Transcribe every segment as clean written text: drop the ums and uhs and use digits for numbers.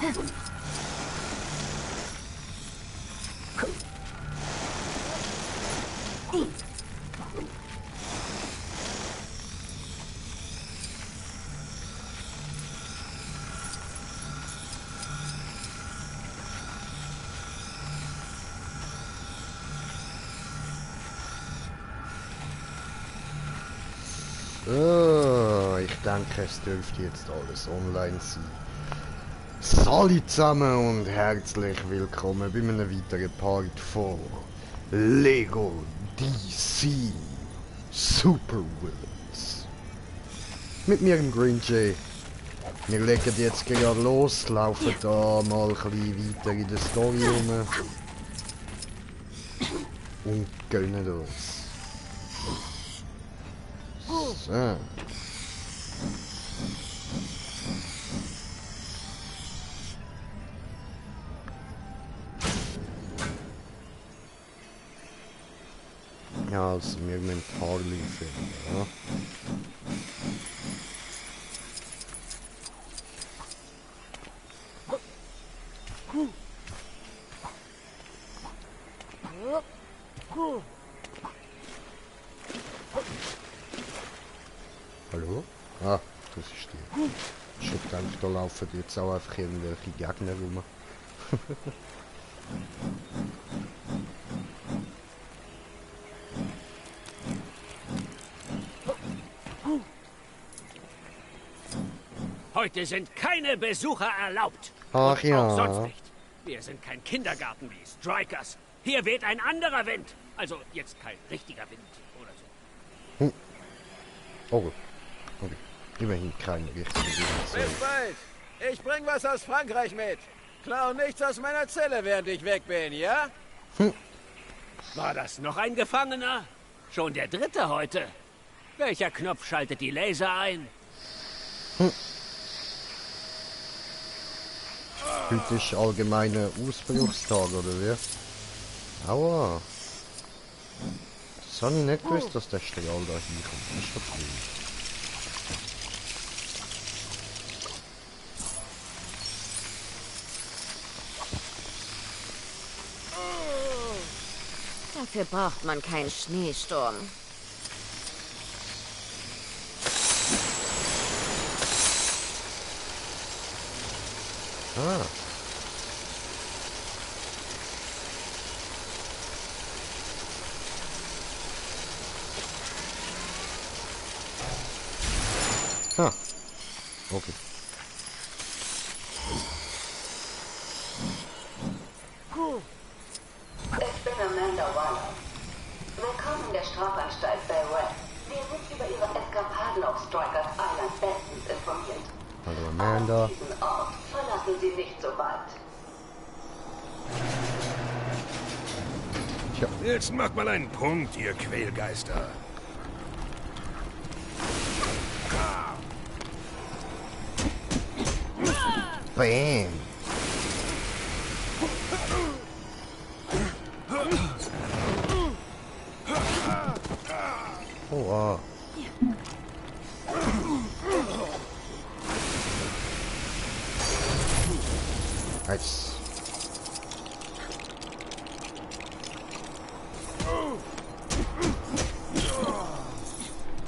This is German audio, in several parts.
Oh, ich denke, es dürfte jetzt alles online sein. Salut zusammen und herzlich willkommen bei einem weiteren Part von Lego DC Super Villains. Mit mir im Green Jay. Wir legen jetzt gerade los, laufen da mal ein bisschen weiter in der Story rum und gönnen uns. So. Ja, also wir müssen Harley finden, ja. Hallo? Ah, das ist die. Ich denke, da laufen jetzt auch einfach irgendwelche Gegner rum. Heute sind keine Besucher erlaubt. Ach Und ja. auch sonst nicht. Wir sind kein Kindergarten wie Strikers. Hier weht ein anderer Wind. Also jetzt kein richtiger Wind oder so. Oh, okay. Immerhin kein richtiger Wind. Bis bald. Ich bring was aus Frankreich mit. Klau nichts aus meiner Zelle, während ich weg bin, ja? War das noch ein Gefangener? Schon der dritte heute. Welcher Knopf schaltet die Laser ein? Heute ist allgemeiner Ausbruchstag, oder wie? Aua. Das habe ich nicht gewusst, dass der Strahl da hinkommt. Das ist doch blöd. Dafür braucht man keinen Schneesturm. Ah. Ah. Okay. Ich bin Amanda Waller. Willkommen in der Strafanstalt bei Red. Wir sind über Ihre Eskapaden auf Strikers Island bestens informiert. Hallo Amanda. Diesen Ort verlassen Sie nicht so bald. Tja. Jetzt macht mal einen Punkt, ihr Quälgeister. Bam. Oh, wow. Nice.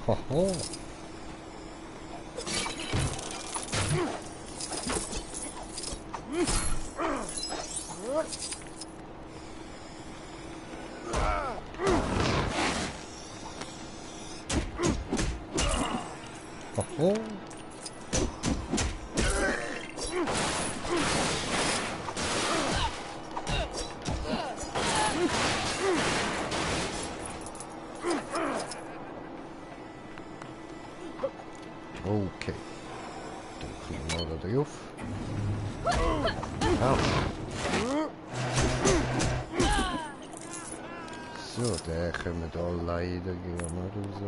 Hoho. Hoho. Okay. Dann kommen wir mal da drauf. Au. So, der können wir da leider gehen, oder so.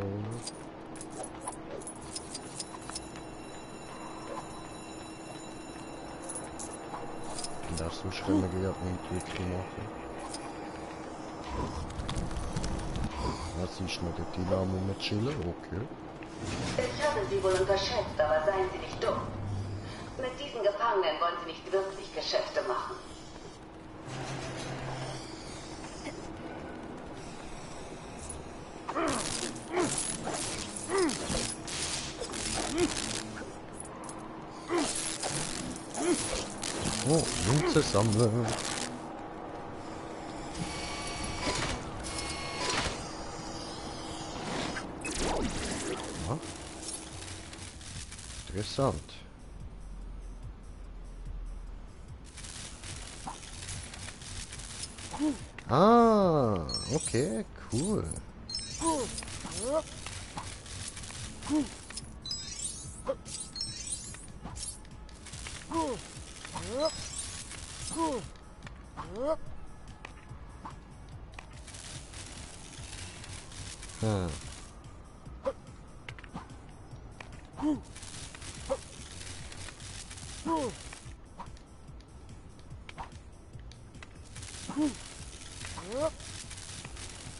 Und das sonst können wir gerade nicht wirklich machen. Was ist noch der Dynamo mit chillen? Okay. Ich habe Sie wohl unterschätzt, aber seien Sie nicht dumm. Mit diesen Gefangenen wollen sie nicht wirklich Geschäfte machen. Oh, Münze sammeln. Ja. Interessant. Ah, okay, cool. Hm.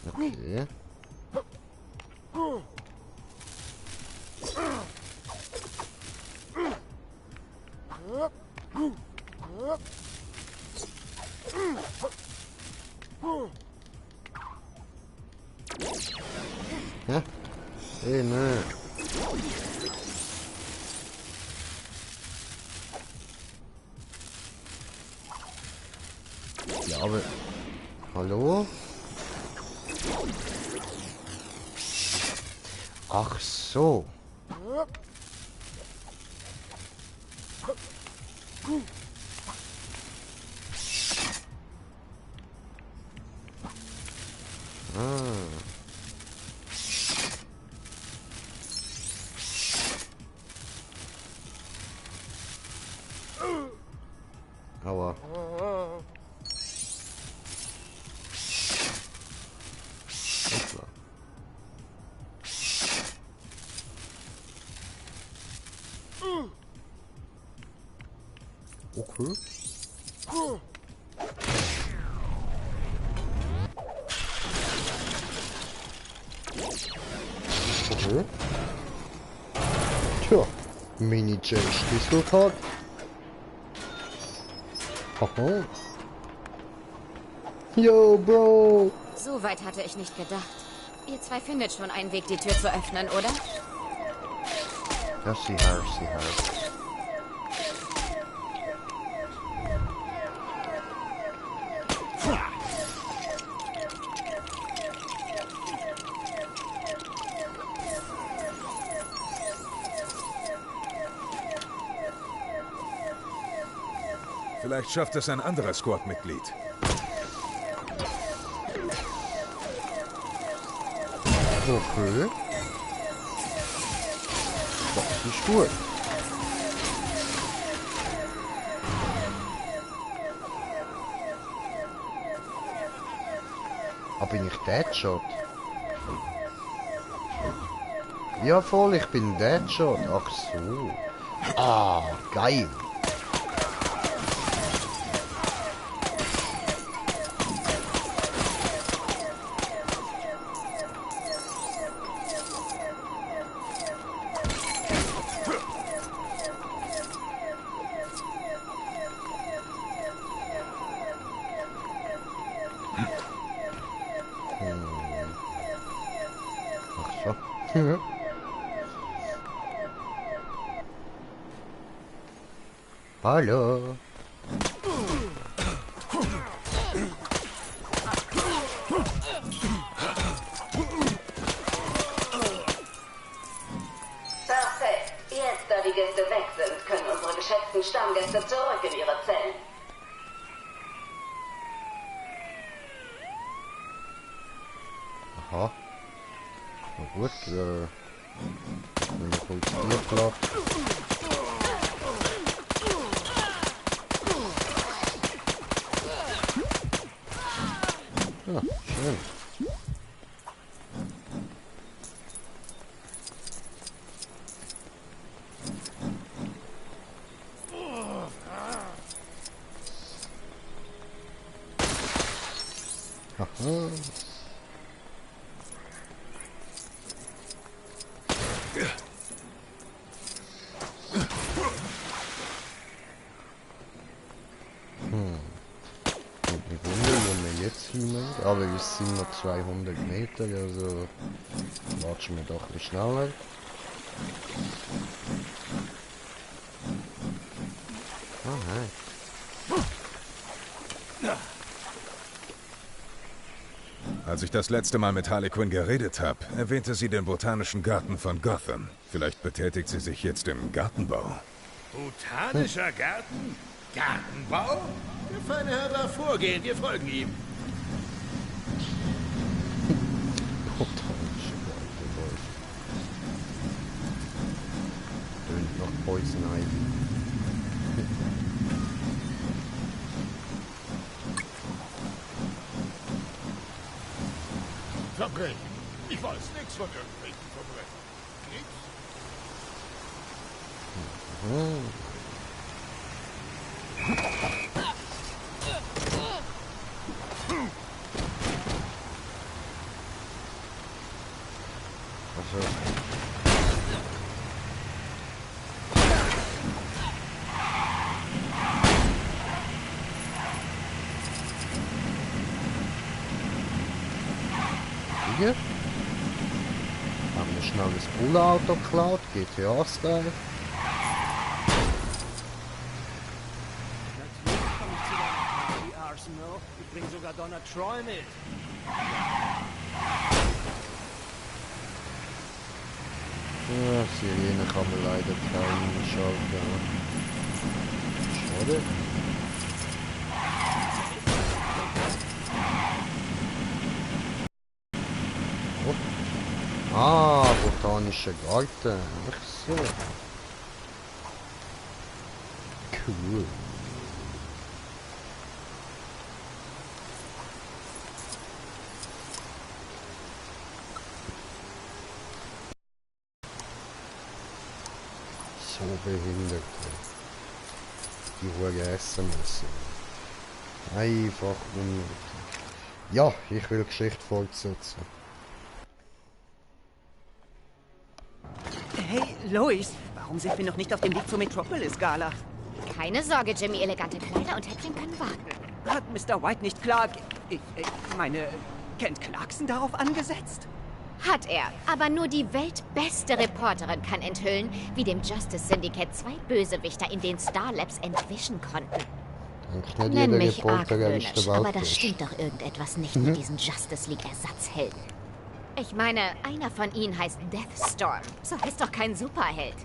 Okay. Ja? Hey, nö. Ja, aber... Hallo? Ach so. Aua. Hoppla. Okay. Okay. Tja, Mini-Change-Resultat. Haha. Yo, Bro. So weit hatte ich nicht gedacht. Ihr zwei findet schon einen Weg, die Tür zu öffnen, oder? Ja, sieh her. Vielleicht schafft es ein anderer Squad-Mitglied. Okay. Das ist gut. Aber bin ich Deadshot? Ja voll, ich bin Deadshot. Ach so. Ah, geil. Ach so. Hallo. Perfekt. Jetzt, da die Gäste weg sind, können unsere geschätzten Stammgäste zurück in ihre Zellen. Aha. Na gut, wenn ich uns hier klar. Ja, schön. Aha. aber es sind noch 200 Meter, also watschen wir doch ein bisschen schneller. Ah, nein. Als ich das letzte Mal mit Harley Quinn geredet habe, erwähnte sie den Botanischen Garten von Gotham. Vielleicht betätigt sie sich jetzt im Gartenbau. Botanischer Garten? Gartenbau? Der feine Herr darf vorgehen, wir folgen ihm. Botanische Garten. Tönt noch Poison Ivy. Verbrechen? Ich weiß nichts von irgendwelchen Verbrechen. Nichts? Also. Hier. Haben wir schnell das Bullauto geklaut, GTA-Style. Natürlich komme ich zu deiner Party, Arsenal. Ich bringe sogar Donna Troy mit. Ja, Sirene kann man leider keinen schalten. Schade. Oh. Ah, botanischer Garten. Ach so. Cool. So behindert. Die Hure essen müssen. Einfach unnötig. Ja, ich will die Geschichte fortsetzen. Hey, Lois, warum sind wir noch nicht auf dem Weg zur Metropolis-Gala? Keine Sorge, Jimmy. Elegante Kleider und Häppchen können warten. Hat Mr. White nicht Clark... Ich meine, Kent Clarkson darauf angesetzt? Hat er. Aber nur die weltbeste Reporterin kann enthüllen, wie dem Justice Syndicate 2 Bösewichter in den Star Labs entwischen konnten. Eigentlich nicht Nenn jeder mich Reporter argwöhnisch, erwischt der aber da Waldfisch. stimmt doch irgendetwas nicht mit diesen Justice League Ersatzhelden. Ich meine, einer von ihnen heißt Deathstorm. So heißt doch kein Superheld.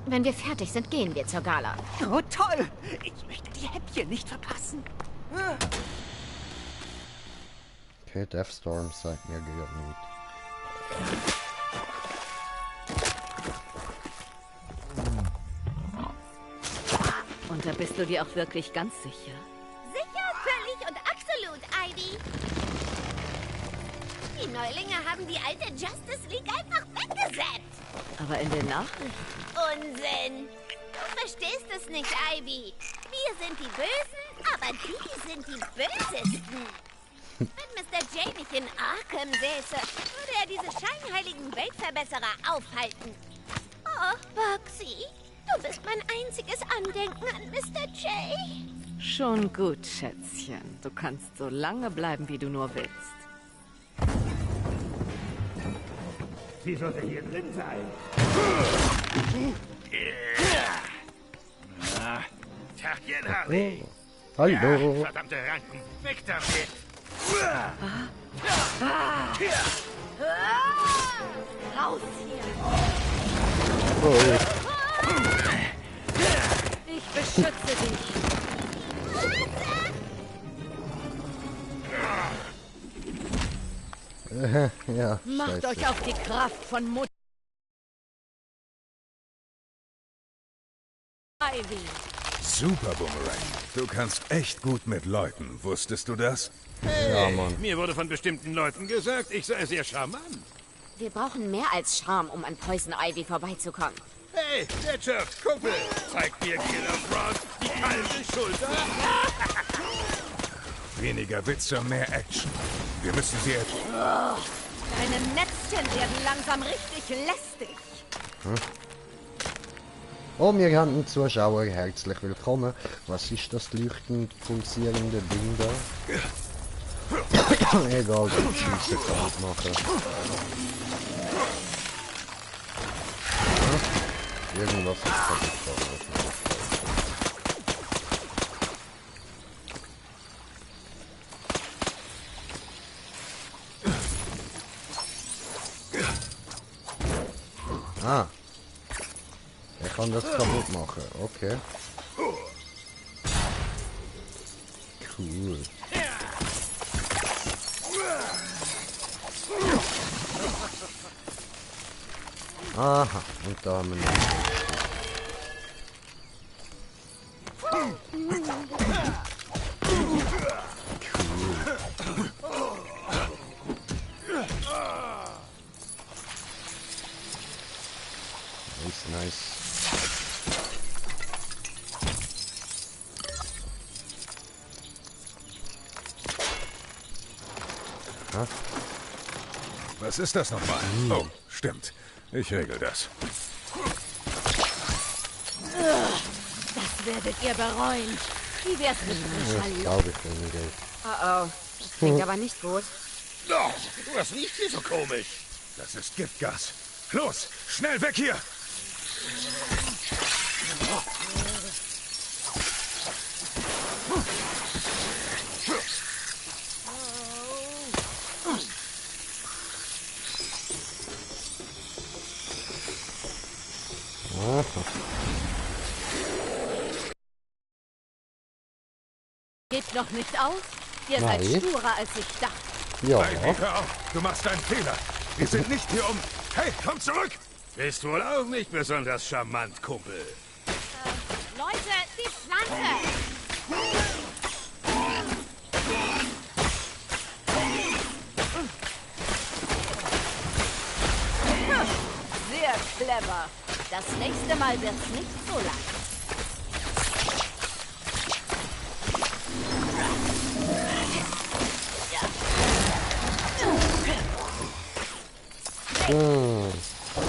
Wenn wir fertig sind, gehen wir zur Gala. Oh, toll! Ich möchte die Häppchen nicht verpassen. Okay, Deathstorm sagt mir gar nicht. Und da bist du dir auch wirklich ganz sicher? Sicher, völlig und absolut, Ivy. Die Neulinge haben die alte Justice League einfach weggesetzt. Aber in den Nachrichten. Unsinn. Du verstehst es nicht, Ivy. Wir sind die Bösen, aber die sind die Bösesten. Wenn Mr. J nicht in Arkham säße, würde er diese scheinheiligen Weltverbesserer aufhalten. Oh, Bugsy, du bist mein einziges Andenken an Mr. J. Schon gut, Schätzchen. Du kannst so lange bleiben, wie du nur willst. Sie sollte hier drin sein. Tagchen, Harley. Hallo. Ja, verdammte Ranken. Weg damit. Raus hier! Oh. Ich beschütze dich. Ja, Macht scheiße. euch auf die Kraft von Mutter Ivy. Super, Boomerang. Du kannst echt gut mit Leuten. Wusstest du das? Ja, Mann. Mir wurde von bestimmten Leuten gesagt, ich sei sehr charmant. Wir brauchen mehr als Charme, um an Poison Ivy vorbeizukommen. Hey, Wirtschaft, Kumpel, zeigt dir Killer Frost die kalte Schulter? Weniger Witze, mehr Action. Wir müssen sie jetzt... Deine Netzchen werden langsam richtig lästig. Oh, wir haben einen Zuschauer. Herzlich willkommen. Was ist das leuchtend pulsierende Ding da? Egal, die Schüsse kaputt machen. Ja, irgendwas ist kaputt gemacht. Ah. Er kann das kaputt machen. Okay. Cool. Aha, und da haben wir noch. Nice. Ha? Was ist das nochmal? Oh, stimmt. Ich regel das. Das werdet ihr bereuen. Wie wär's mit Das glaube ich nicht. Oh, das klingt aber nicht gut. Doch, was riecht hier so komisch? Das ist Giftgas. Los, schnell weg hier! Gebt noch nicht auf? Ihr seid sturer als ich dachte. Ja. Ivy, hör auf! Du machst einen Fehler! Wir sind nicht hier um... Hey, komm zurück! Bist wohl auch nicht besonders charmant, Kumpel. Leute, die Pflanze! Sehr clever. Das nächste Mal wird's nicht so lang.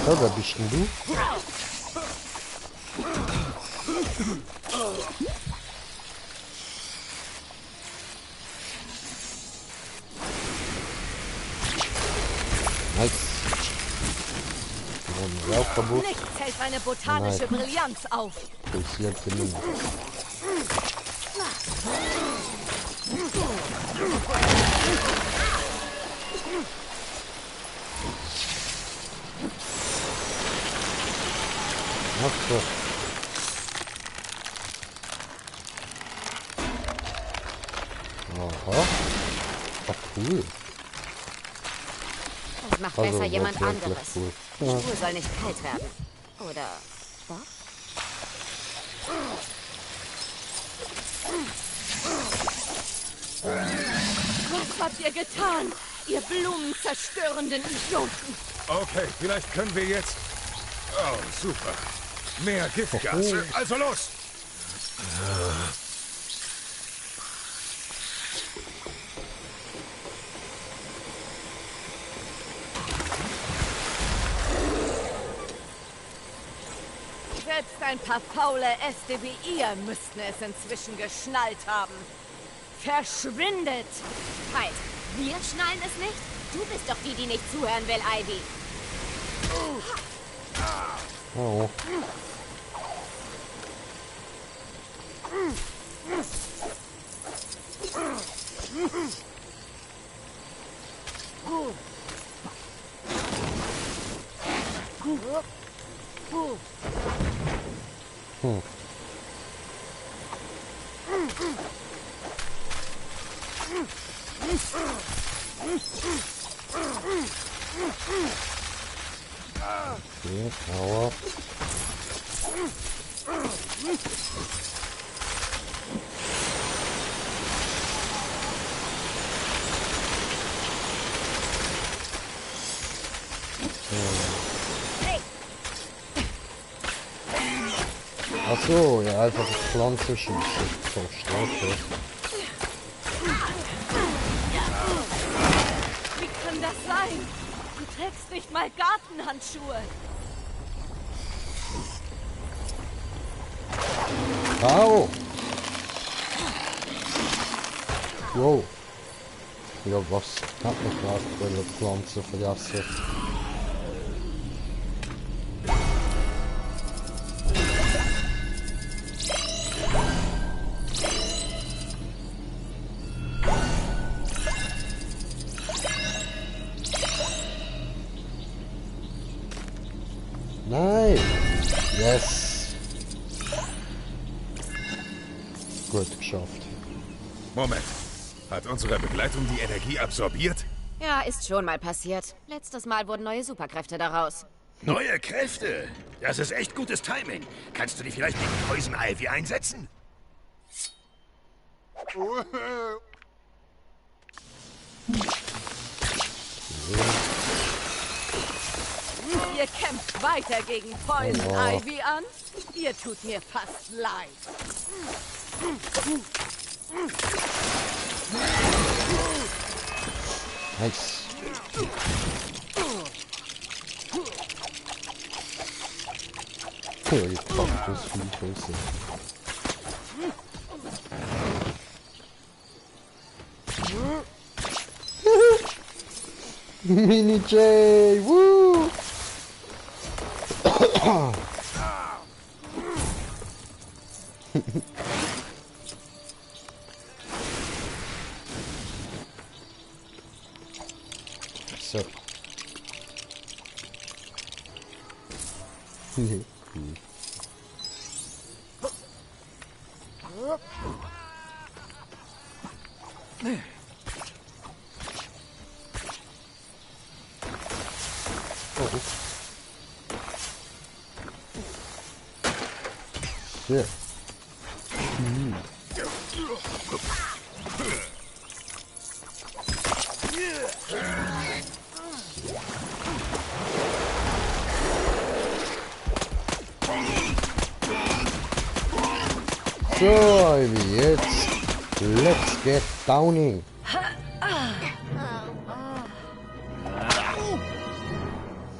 So, wer bist denn du? Nice. Die auch kaputt. Nichts hält meine botanische Brillanz auf. Pulsiert genug. Ach so. Aha. Ach, cool. Das macht besser jemand anderes. Cool. Die Spur soll nicht kalt werden. Oder doch? Was habt ihr getan, ihr blumenzerstörenden Idioten? Okay, vielleicht können wir jetzt... Oh, super. Mehr Giftgas. Also los! Selbst ein paar faule Äste wie ihr müssten es inzwischen geschnallt haben. Verschwindet! Halt, wir schnallen es nicht? Du bist doch die, die nicht zuhören will, Ivy. Oh. Okay, Power. Ach so, ja, einfach das Pflanze schießen. Okay. Wie kann das sein? Du trägst nicht mal Gartenhandschuhe. Au! Wow. Ja, was hat man gerade bei der Pflanze vergessen? Nein! Yes! Gut geschafft. Moment. Hat unsere Begleitung die Energie absorbiert? Ja, ist schon mal passiert. Letztes Mal wurden neue Superkräfte daraus. Neue Kräfte? Das ist echt gutes Timing. Kannst du die vielleicht gegen Poison Ivy einsetzen? Ihr kämpft weiter gegen Poison Ivy an? Ihr tut mir fast leid. Nice. Oh, jetzt kommt das viel größer. Mini J, woo! So. Nee, cool. Oh. Shit. So, Ivy, jetzt let's get downing.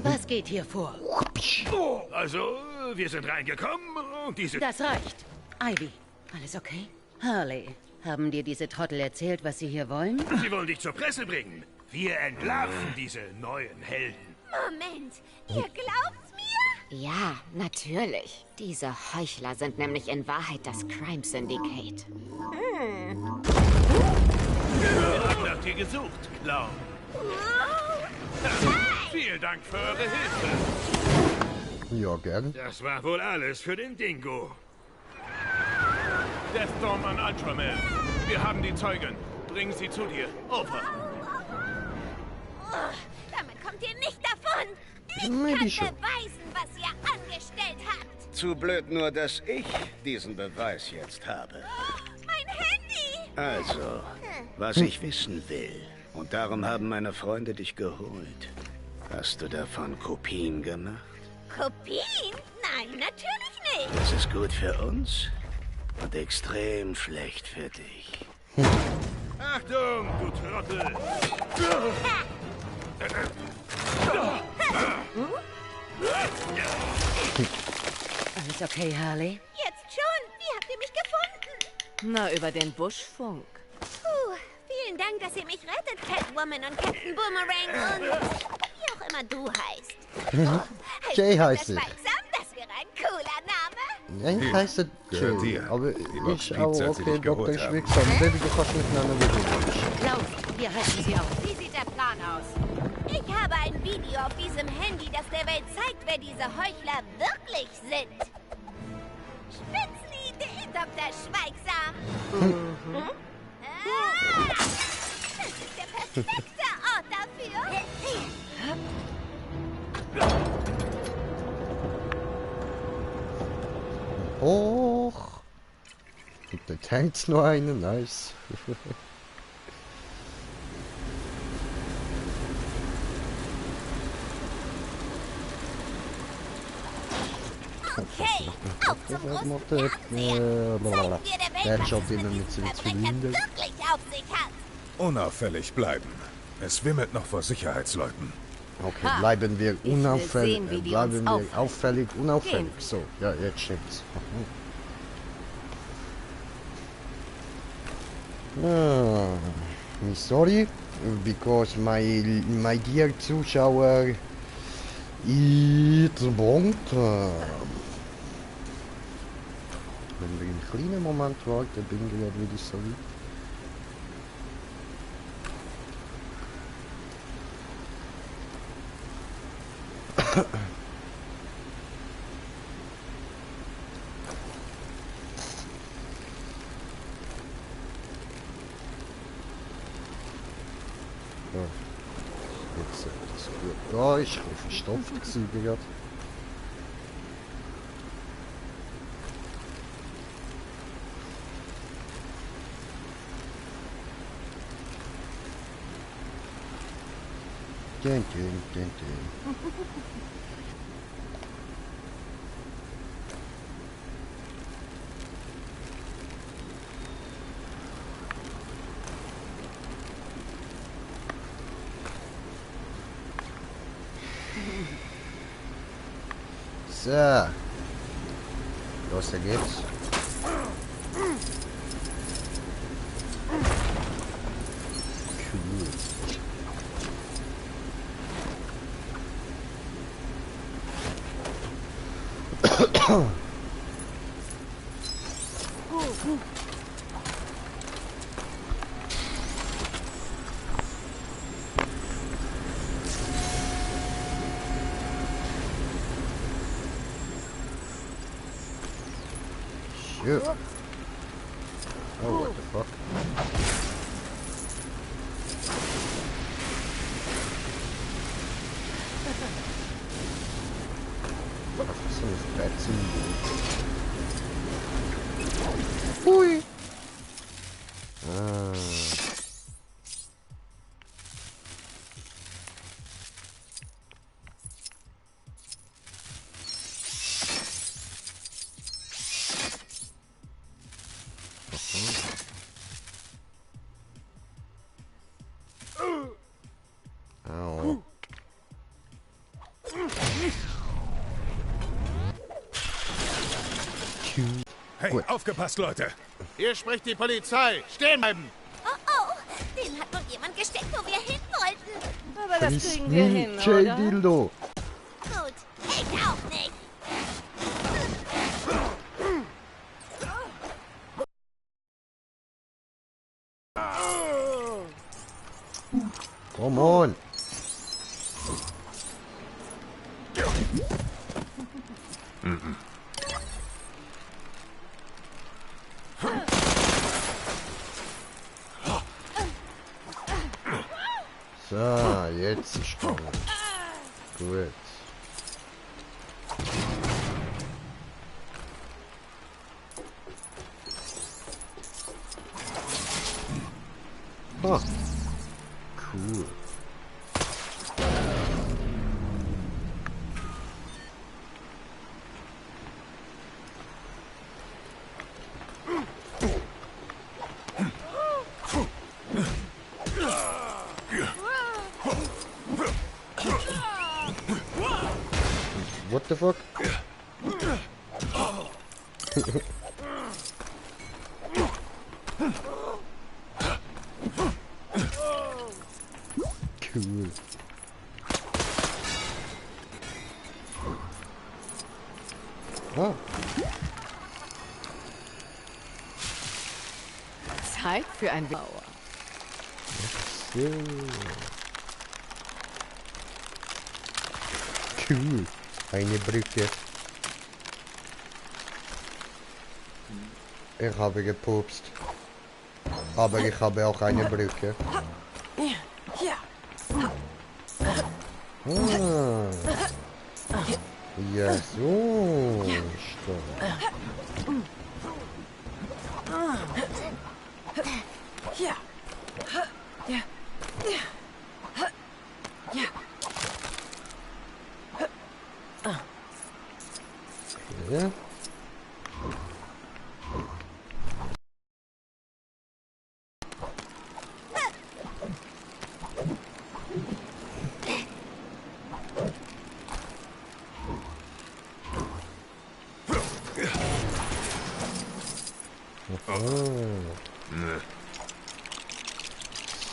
Was geht hier vor? Also, wir sind reingekommen und diese... Das reicht. Ivy, alles okay? Harley, haben dir diese Trottel erzählt, was sie hier wollen? Sie wollen dich zur Presse bringen. Wir entlarven diese neuen Helden. Moment, ihr glaubt's mir? Ja, natürlich. Diese Heuchler sind nämlich in Wahrheit das Crime Syndicate. Wir haben nach dir gesucht, Clown. Vielen Dank für eure Hilfe. Ja, gern. Das war wohl alles für den Dingo. Deathstorm an Ultraman. Wir haben die Zeugen. Bringen sie zu dir. Over. Damit kommt ihr nicht davon. Ich Maybe kann schon. beweisen, was ihr angestellt habt. Zu blöd nur, dass ich diesen Beweis jetzt habe. Mein Handy! Also, was ich wissen will. Und darum haben meine Freunde dich geholt. Hast du davon Kopien gemacht? Kopien? Nein, natürlich nicht. Das ist gut für uns und extrem schlecht für dich. Achtung, du Trottel! Alles okay, Harley? Jetzt schon. Wie habt ihr mich gefunden? Na, über den Buschfunk. Puh, vielen Dank, dass ihr mich rettet, Catwoman und Captain Boomerang und wie auch immer du heißt. Jay heißt ich. Schweigsam, das wäre ein cooler Name. Ja, ich heiße Gehört Jay, dir. aber Die ich Box auch, piepst, als sie okay, dich Dr. geholt haben. Schweigsam. Baby, du kannst nicht nennen, wie du willst. Lauf, wir halten sie auf. Wie sieht der Plan aus? Ich habe ein Video auf diesem Handy, das der Welt zeigt, wer diese Heuchler wirklich sind. Spitzenidee, Dr. Schweigsam. Das ist der perfekte Ort dafür. Hoch. Und da tankt's noch einen, nice. Okay, auf zum großen Fernseher. Zeigen wir der Der Welt, was schaut es mit immer mit diesem seinem Verbrechen Zylinder. wirklich auf sich hat. Unauffällig bleiben. Es wimmelt noch vor Sicherheitsleuten. Okay, bleiben wir will unauffällig, sehen, wie die bleiben uns wir auffällig, unauffällig. Gehen. So, ja, jetzt stimmt's. Ah, Missouri. because my dear Zuschauer, it's wrong time. Wenn wir einen kleinen Moment warten, bin ich gerade wieder so weit. Jetzt das gut. Ja, ich bin verstopft gewesen gerade. Dun, dun, dun, dun. So. Los geht's. Cool. Shit. Oh, what the fuck? Was ist denn das Bett? Hui! Ah. Au. Hey, Gut. aufgepasst, Leute! Hier spricht die Polizei. Stehen bleiben. Oh, den hat wohl jemand gesteckt, wo wir hin wollten. Aber das kriegen wir hin, oder? Dildo. Gut, ich auch nicht. Come on. So, jetzt ist gegangen. Gut. Ah. Cool. What the fuck? Cool. Ah. Zeit für ein Bauer. So. Cool. Eine Brücke. Ich habe gepupst. Aber ich habe auch eine Brücke. Ah. Ja, so ist das. Ja.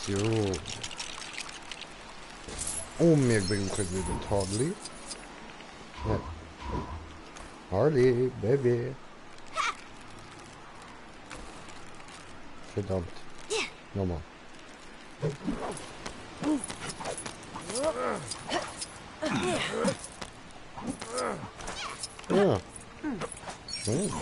So. Und wir brauchen wieder die Harley. Ja. Harley, Baby. Verdammt. Nochmal. Ja. Schön.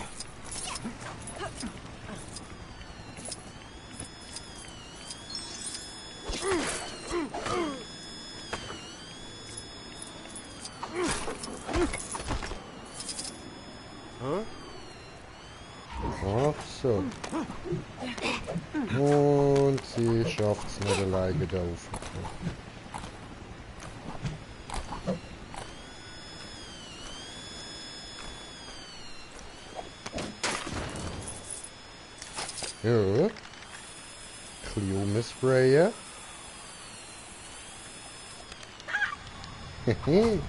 Ach so. Und sie schafft es nicht alleine da rauf. Ja. Klume sprayen. Hehe.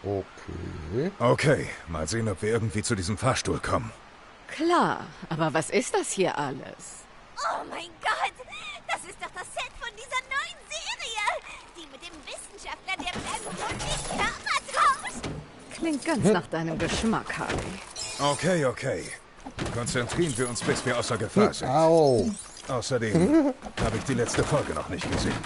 Okay. Okay, mal sehen, ob wir irgendwie zu diesem Fahrstuhl kommen. Klar, aber was ist das hier alles? Oh mein Gott, das ist doch das Set von dieser neuen Serie. Die mit dem Wissenschaftler, der mit einem Hund den Körper tauscht. Klingt ganz nach deinem Geschmack, Harley. Okay. Konzentrieren wir uns, bis wir außer Gefahr sind. Au. Außerdem habe ich die letzte Folge noch nicht gesehen.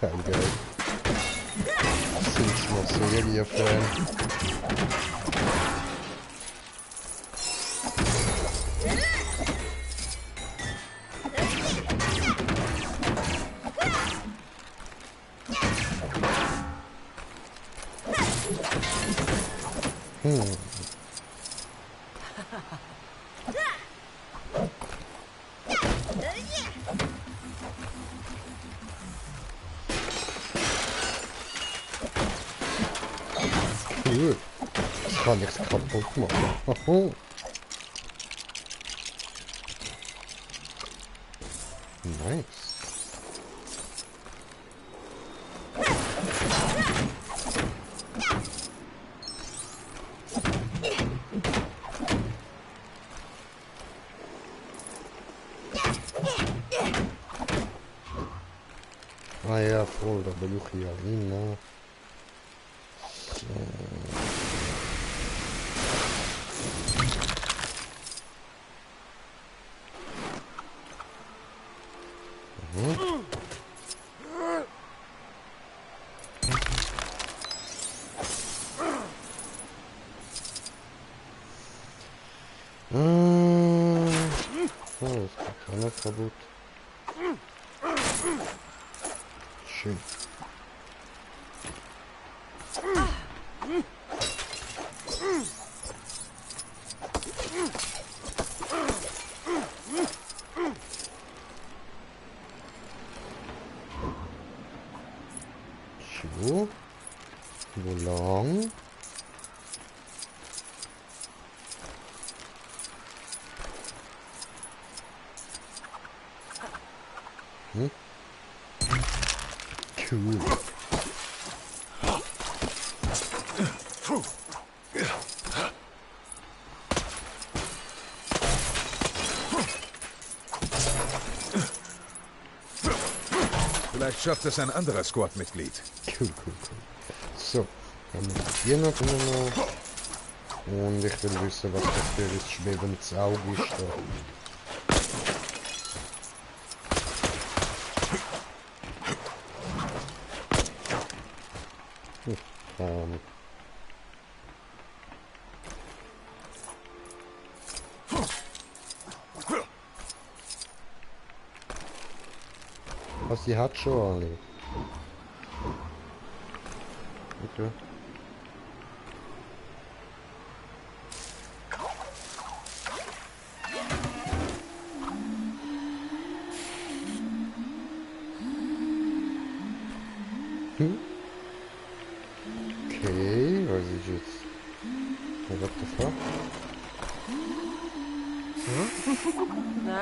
Kein Geld. Sind ich noch Serie-Fan? Cool. Das kann nichts kaputt machen. Nice. Ah ja, voll, da bin ich hier hin, ne? So. Oh, das geht auch nicht kaputt. Schön. So. Wo lang? Cool. Vielleicht schafft es ein anderer Squad-Mitglied. Cool. So, dann haben wir hier noch immer. Und ich will wissen, was das für ein schwebendes Auge ist. Was sie hat schon alle. Okay. Okay, was ist jetzt? What the fuck? Na?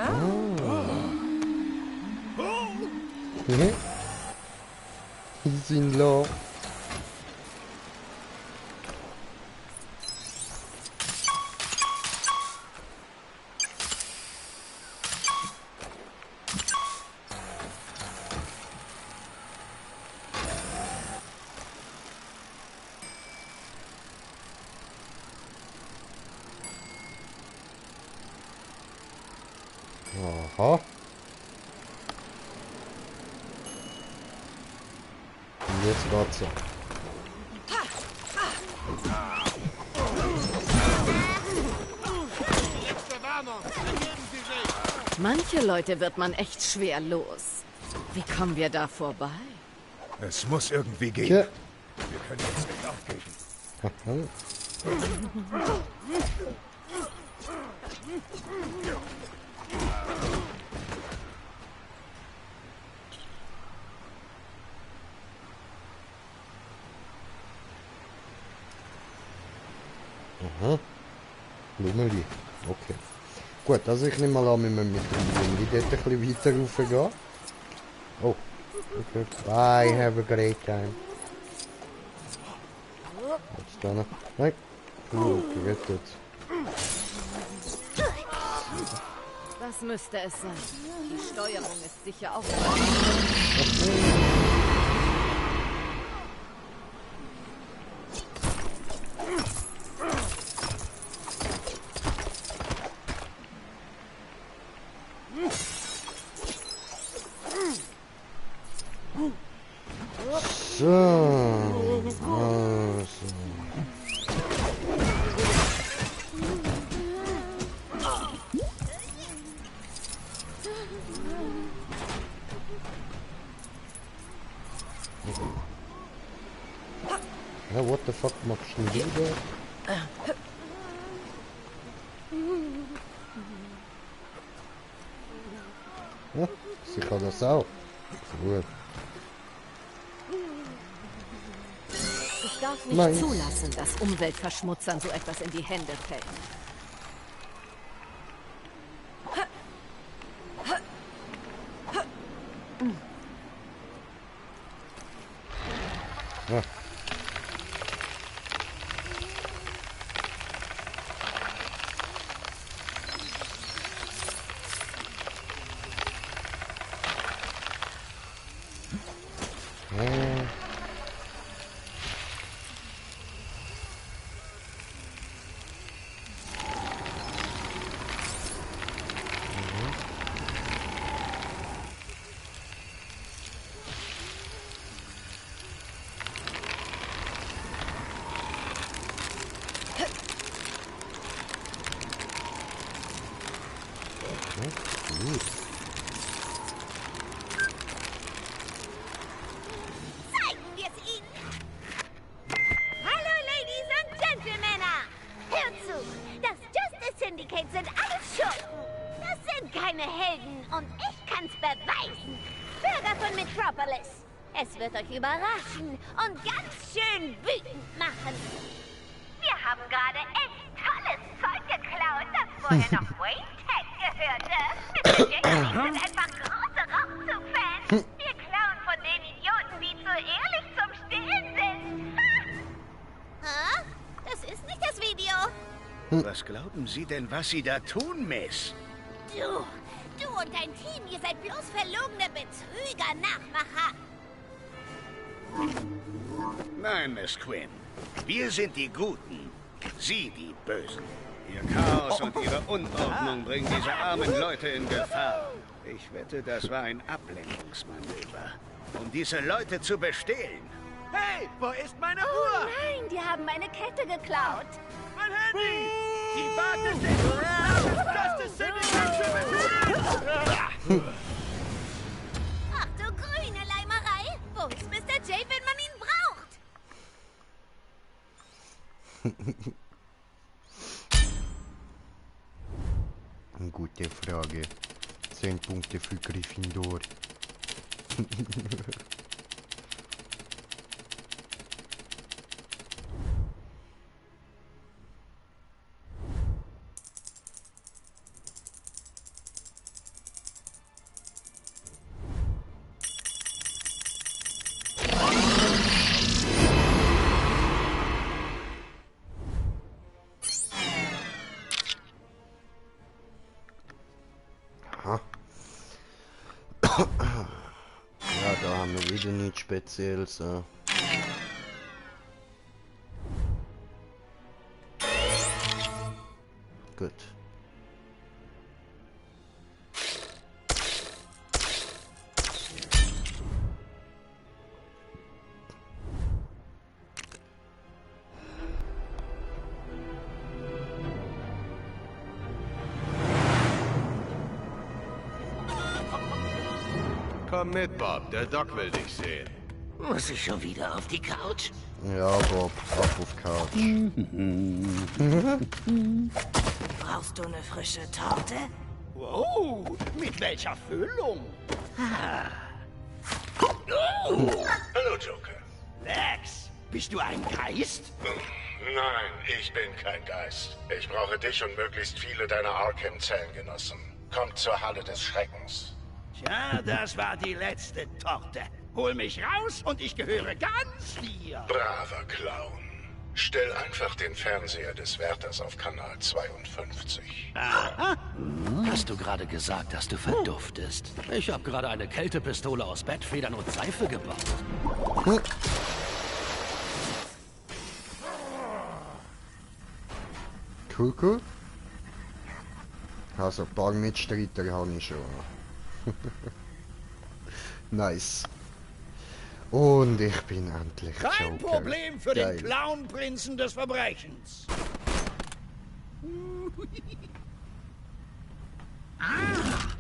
Die sind la. Aha. Und jetzt geht's so. Manche Leute wird man echt schwer los. Wie kommen wir da vorbei? Es muss irgendwie gehen. Ja. Wir können jetzt nicht aufgeben. Aha. Blumenli. Okay. Gut, also ich nehme mal an, wir müssen mit dem Blumenli dort ein bisschen weiter raufgehen. Oh. Okay. Bye, have a great time. Jetzt da noch. Nein. Gerettet. Das müsste es sein. Die Steuerung ist sicher auch. So. Also. Ja, what the fuck machst du denn da? Ja, sie kann das auch. Gut. Ich darf nicht Nein. zulassen, dass Umweltverschmutzern so etwas in die Hände fällt. Ja. Zeigen wir es ihnen! Hallo, Ladies und Gentlemen! Hört zu! Das Justice Syndicate sind alles Schurken! Das sind keine Helden und ich kann's beweisen! Bürger von Metropolis! Es wird euch überraschen und ganz schön wütend machen! Wir haben gerade echt tolles Zeug geklaut, das vorher noch Wayne Tech gehörte! Mr. James sind einfach große Rockzug-Fans! Wir klauen von den Idioten, die zu ehrlich zum Stehlen sind! Ha? Das ist nicht das Video! Was glauben Sie denn, was Sie da tun, Miss? Du und dein Team, ihr seid bloß verlogene Betrüger, Nachmacher! Nein, Miss Quinn. Wir sind die Guten. Sie die Bösen. Ihr Chaos und Ihre Unordnung bringen diese armen Leute in Gefahr. Ich wette, das war ein Ablenkungsmanöver, um diese Leute zu bestehlen. Hey, wo ist meine Oh Uhr? nein, die haben meine Kette geklaut! Mein Handy! Die Bande sind Justice Syndicate für Ach du grüne Leimerei! Wo ist Mr. J, wenn man ihn braucht? Eine gute Frage. 10 Punkte für Gryffindor. haben wir wieder nichts Spezielles. Gut. Komm mit, Bob. Der Doc will dich sehen. Muss ich schon wieder auf die Couch? Ja, Bob, ab auf Couch. Brauchst du eine frische Torte? Wow, mit welcher Füllung? Hallo, Joker. Lex, bist du ein Geist? Nein, ich bin kein Geist. Ich brauche dich und möglichst viele deiner Arkham-Zellengenossen. Kommt zur Halle des Schreckens. Tja, das war die letzte Torte. Hol mich raus und ich gehöre ganz dir. Braver Clown. Stell einfach den Fernseher des Wärters auf Kanal 52. Aha. Hast du gerade gesagt, dass du verduftest? Ich habe gerade eine Kältepistole aus Bettfedern und Seife gebaut. Cool. Also ein paar Mitstreiter habe ich schon. Nice. Und ich bin endlich Kein Joker. Problem für Geil. den Clownprinzen des Verbrechens. Ah.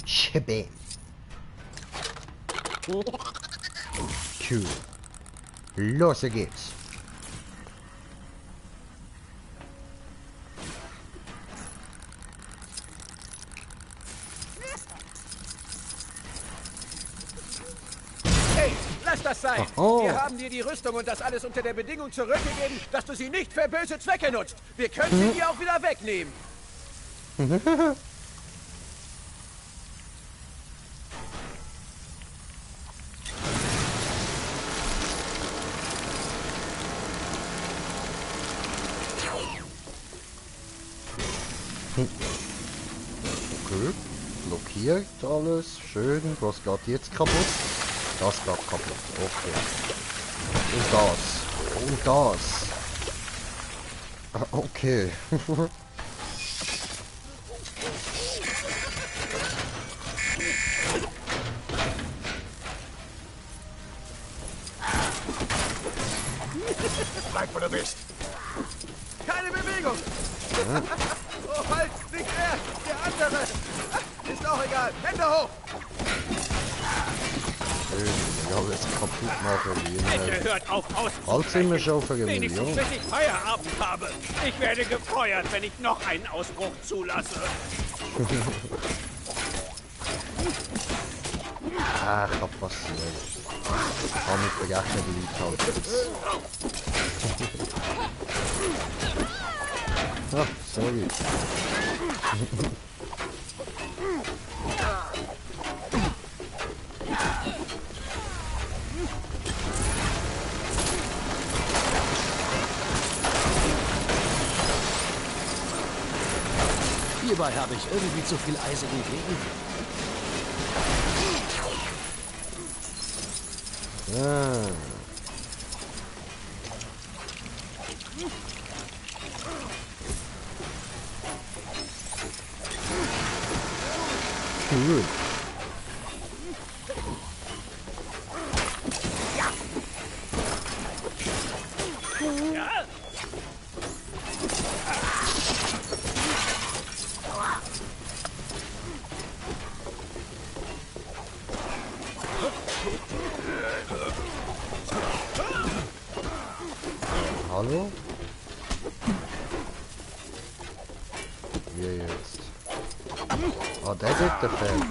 Shabam. Cool. Los geht's. Hey, lass das sein! Oh. Wir haben dir die Rüstung und das alles unter der Bedingung zurückgegeben, dass du sie nicht für böse Zwecke nutzt. Wir können sie dir auch wieder wegnehmen. Okay. Blockiert alles. Schön. Was geht jetzt kaputt? Das geht kaputt. Okay. Und das. Und das. Ah, okay. Bleib, wo du bist. Keine Bewegung! Oh, halt! Nicht er! Der andere! Ist auch egal! Hände hoch! Schön. Alles kaputt machen. Bitte hört auf Bald sind wir schon auf eine Wenigstens Million. bis ich Feierabend habe. Ich werde gefeuert, wenn ich noch einen Ausbruch zulasse. Ah, kann passieren. Kann nicht vergessen, die Leute halt jetzt. Ah, sorry. Hierbei habe ich irgendwie zu viel eisigen Gegenwind. Ah. Cool. Ja? Hallo? Wie jetzt? Ah, der dort der fehlt noch.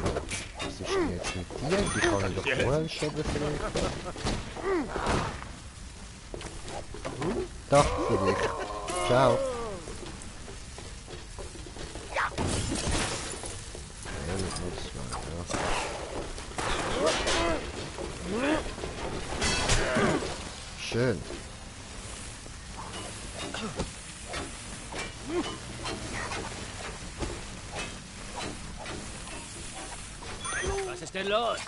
Was ist denn jetzt mit dir? Die kann ich doch vorher schon befreien. Da, für dich. Ciao. Ja. Schön. Was ist denn los?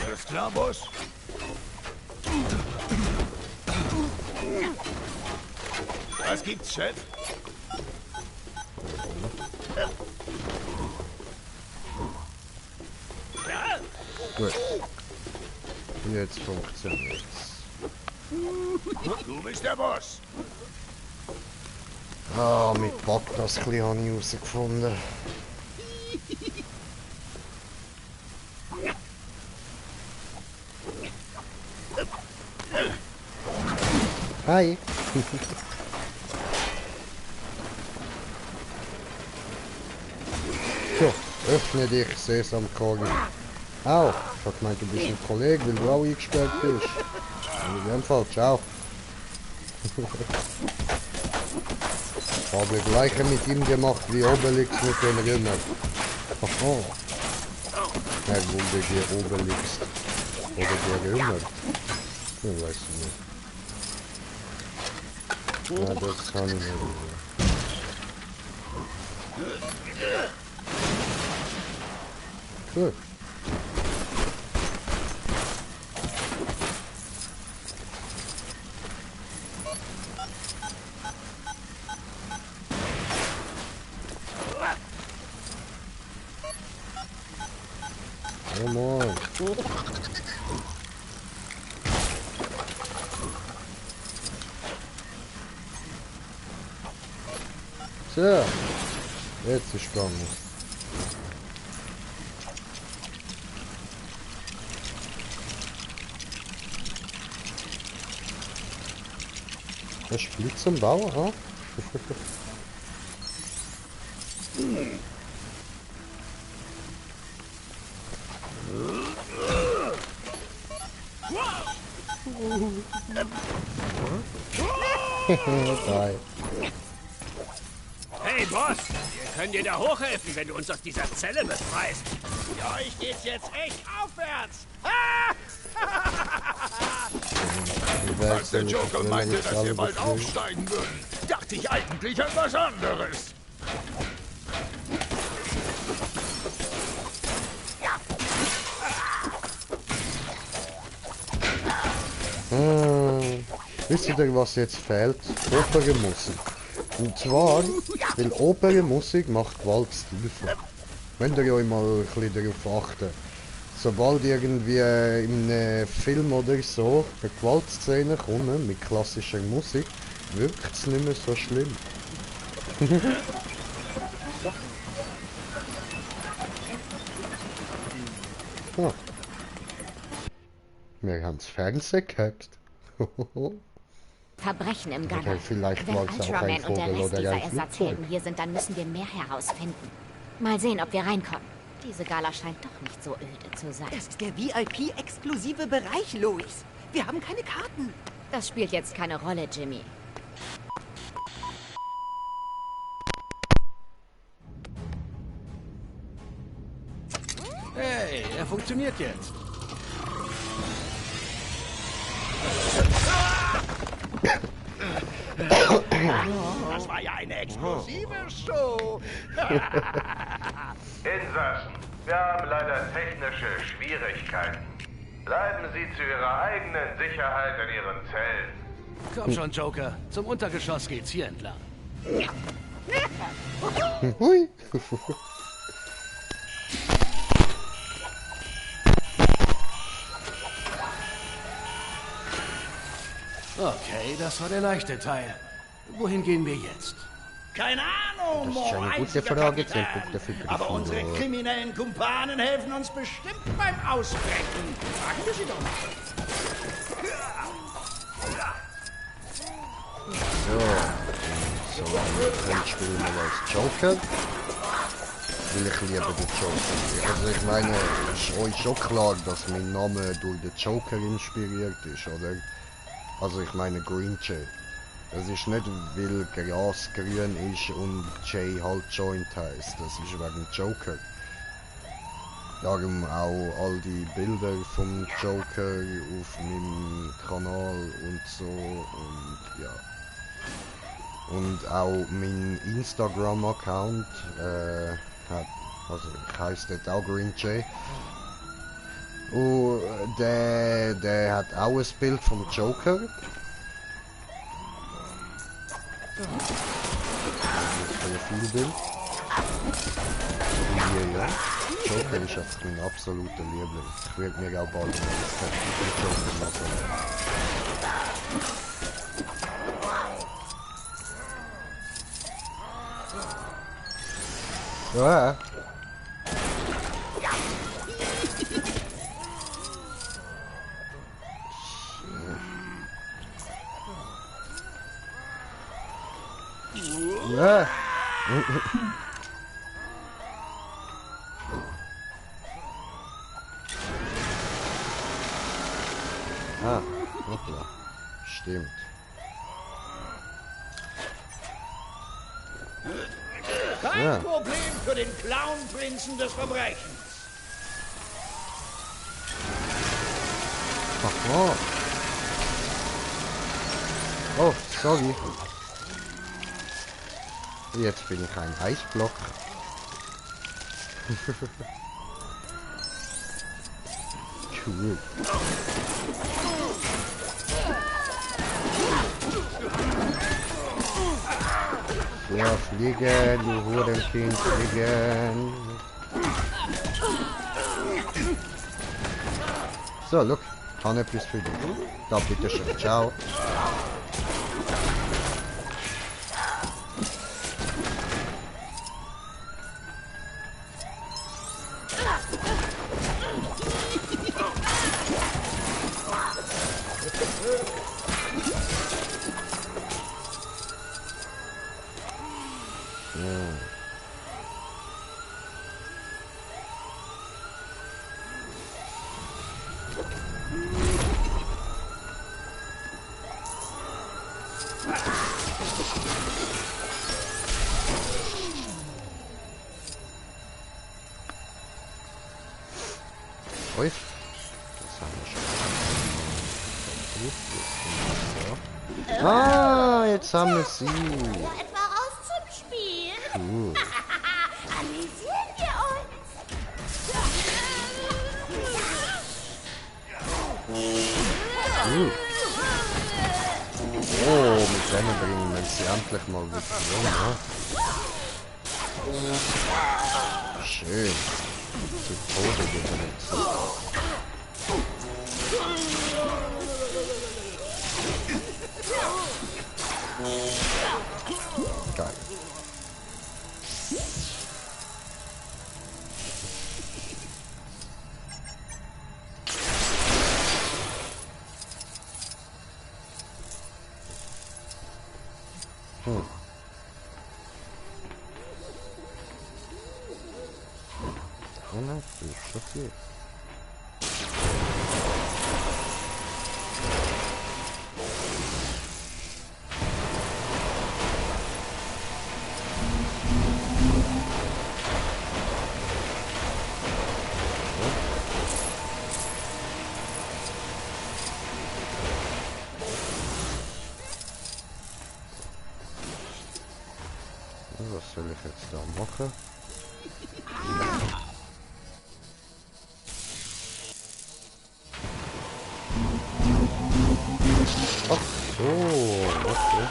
Alles klar, Boss? Was gibt's, Chef? Ja? Gut. Jetzt funktioniert's. Du bist der Boss. Ah, mit Bock, das habe ich herausgefunden. Hi. So, öffne dich, Sesamkorn. Au, ich hab gemeint, du bist ein Kollege, weil du auch eingesperrt bist. In dem Fall, ciao. Ich habe das gleiche mit ihm gemacht wie Obelix mit dem Römer. Aha. Er wurde der Obelix. Oder der Römer. Ich weiß nicht. Ja, das kann ich nicht. Gut. Come on. So, jetzt ist spannend. Das spielt zum Bauer, ha? Bye. Hey, Boss! Wir können dir da hochhelfen, wenn du uns aus dieser Zelle befreist. Für euch geht's jetzt echt aufwärts. Als der Joker meinte, dass wir bald aufsteigen würden, dachte ich eigentlich an was anderes. Wisst ihr, was jetzt fehlt? Opernmusik. Und zwar, weil Opernmusik macht Gewalt stilvoll. Wenn ihr euch mal ein bisschen darauf achten. Sobald irgendwie in einem Film oder so eine Gewaltszene kommt mit klassischer Musik, wirkt es nicht mehr so schlimm. Ah. Wir haben das Fernsehen gehabt. Verbrechen im Gange. Okay, vielleicht Wenn war es auch ein Ultraman und der Vogel Rest oder dieser ein Ersatzhelden Flugzeug. hier sind, dann müssen wir mehr herausfinden. Mal sehen, ob wir reinkommen. Diese Gala scheint doch nicht so öde zu sein. Das ist der VIP-exklusive Bereich, Lois. Wir haben keine Karten. Das spielt jetzt keine Rolle, Jimmy. Hey, er funktioniert jetzt. Das war ja eine explosive Show. Insassen, wir haben leider technische Schwierigkeiten. Bleiben Sie zu Ihrer eigenen Sicherheit in Ihren Zellen. Komm schon, Joker. Zum Untergeschoss geht's hier entlang. Hui. Okay, das war der leichte Teil. Wohin gehen wir jetzt? Keine Ahnung, Das ist eine gute Frage, 10 Punkte für aber unsere Gryffindor. kriminellen Kumpanen helfen uns bestimmt beim Ausbrechen. Fragen wir sie doch mal. So, dann spielen wir als Joker. Will ich lieber den Joker. Also ich meine, es ist euch schon klar, dass mein Name durch den Joker inspiriert ist, oder? Also ich meine Grinche. Das ist nicht, weil Gras grün ist und Jay halt Joint heisst. Das ist wegen Joker. Darum auch all die Bilder vom Joker auf meinem Kanal und so und ja. Und auch mein Instagram-Account heisst dort auch Green Jay. Und der hat auch ein Bild vom Joker. Das ist ein Profilbild. Hier, ja. Joker ist einfach mein absoluter Liebling. Ich würde mir auch bald mal das Tattoo von Joker machen. Ja. Ja. Ah, hoppla. Stimmt. Kein Problem für den Clownprinzen des Verbrechens. Oh. Oh, sorry. Jetzt bin ich ein Eisblock. Cool. Ja, fliegen, du Hurenkind, fliegen. So, look, habe etwas für dich. Da, bitteschön, ciao. Ui. Das haben wir schon. Ah, jetzt haben wir sie. Etwa raus zum Spiel. Cool. Amüsieren wir uns. Oh, mit denen bringen wir sie endlich mal wieder rum, ne? Schön. Zu Tode gebracht. Geil. Ona już szokuje. Was soll ich jetzt da machen? Ach so, okay.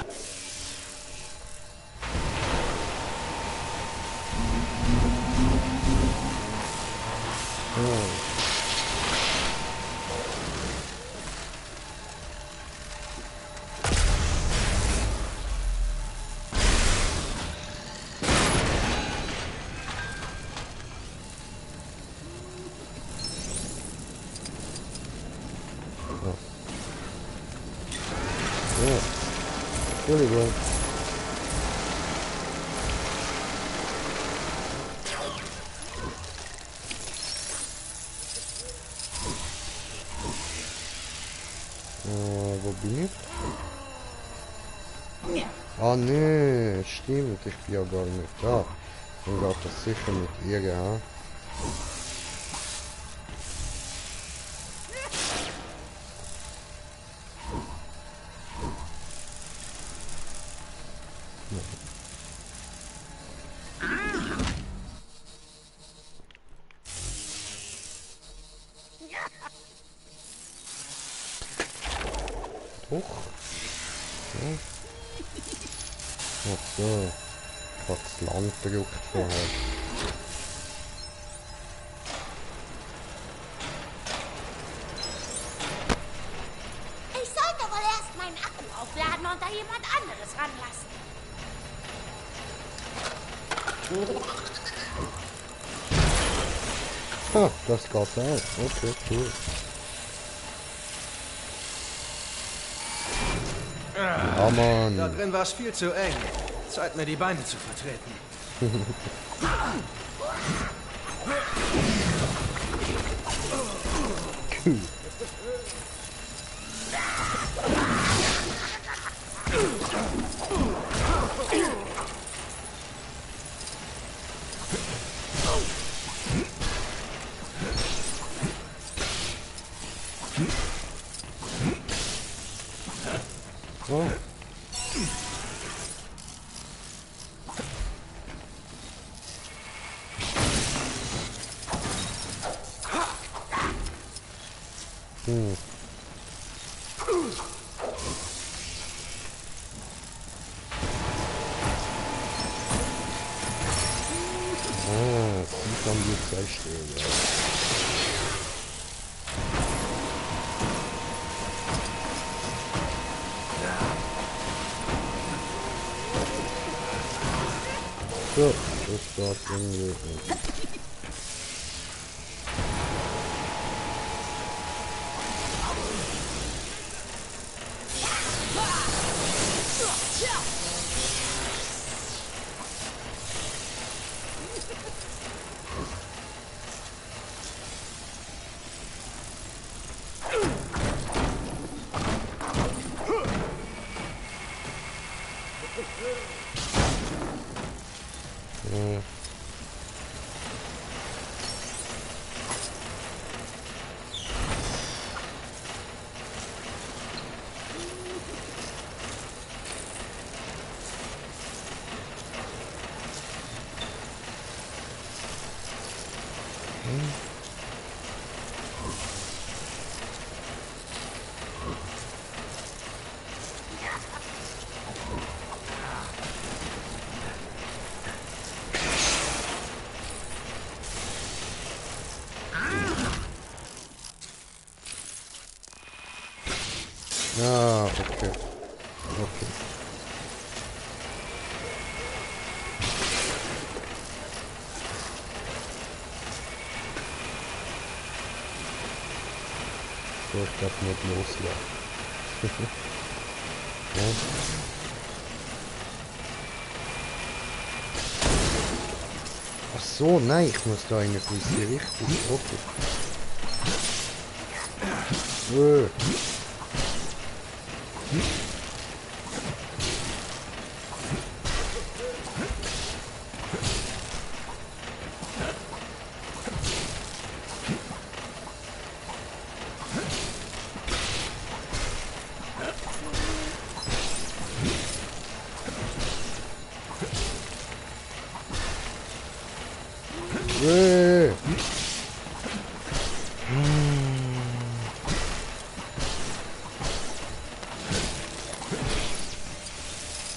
Entschuldigung. Wo bin ich? Ah nee, stimmt, ich bin ja gar nicht da. Dann geht das sicher mit ihr, ja. Hoch. Ja. Ach so. Ich hab das lang gedrückt vorher. Ich sollte wohl erst meinen Akku aufladen und da jemand anderes ranlassen. Ha, das geht auch. Okay, cool. Ja, Mann. Da drin war es viel zu eng. Zeit, mir die Beine zu vertreten. Cool. Oh. Ah, die haben wir 2 Stellen. So, das war's irgendwie. Ah, okay. Okay. So, ich darf nicht loslaufen. Ja. Ach so, nein, ich muss da eigentlich in die Richtung. Okay.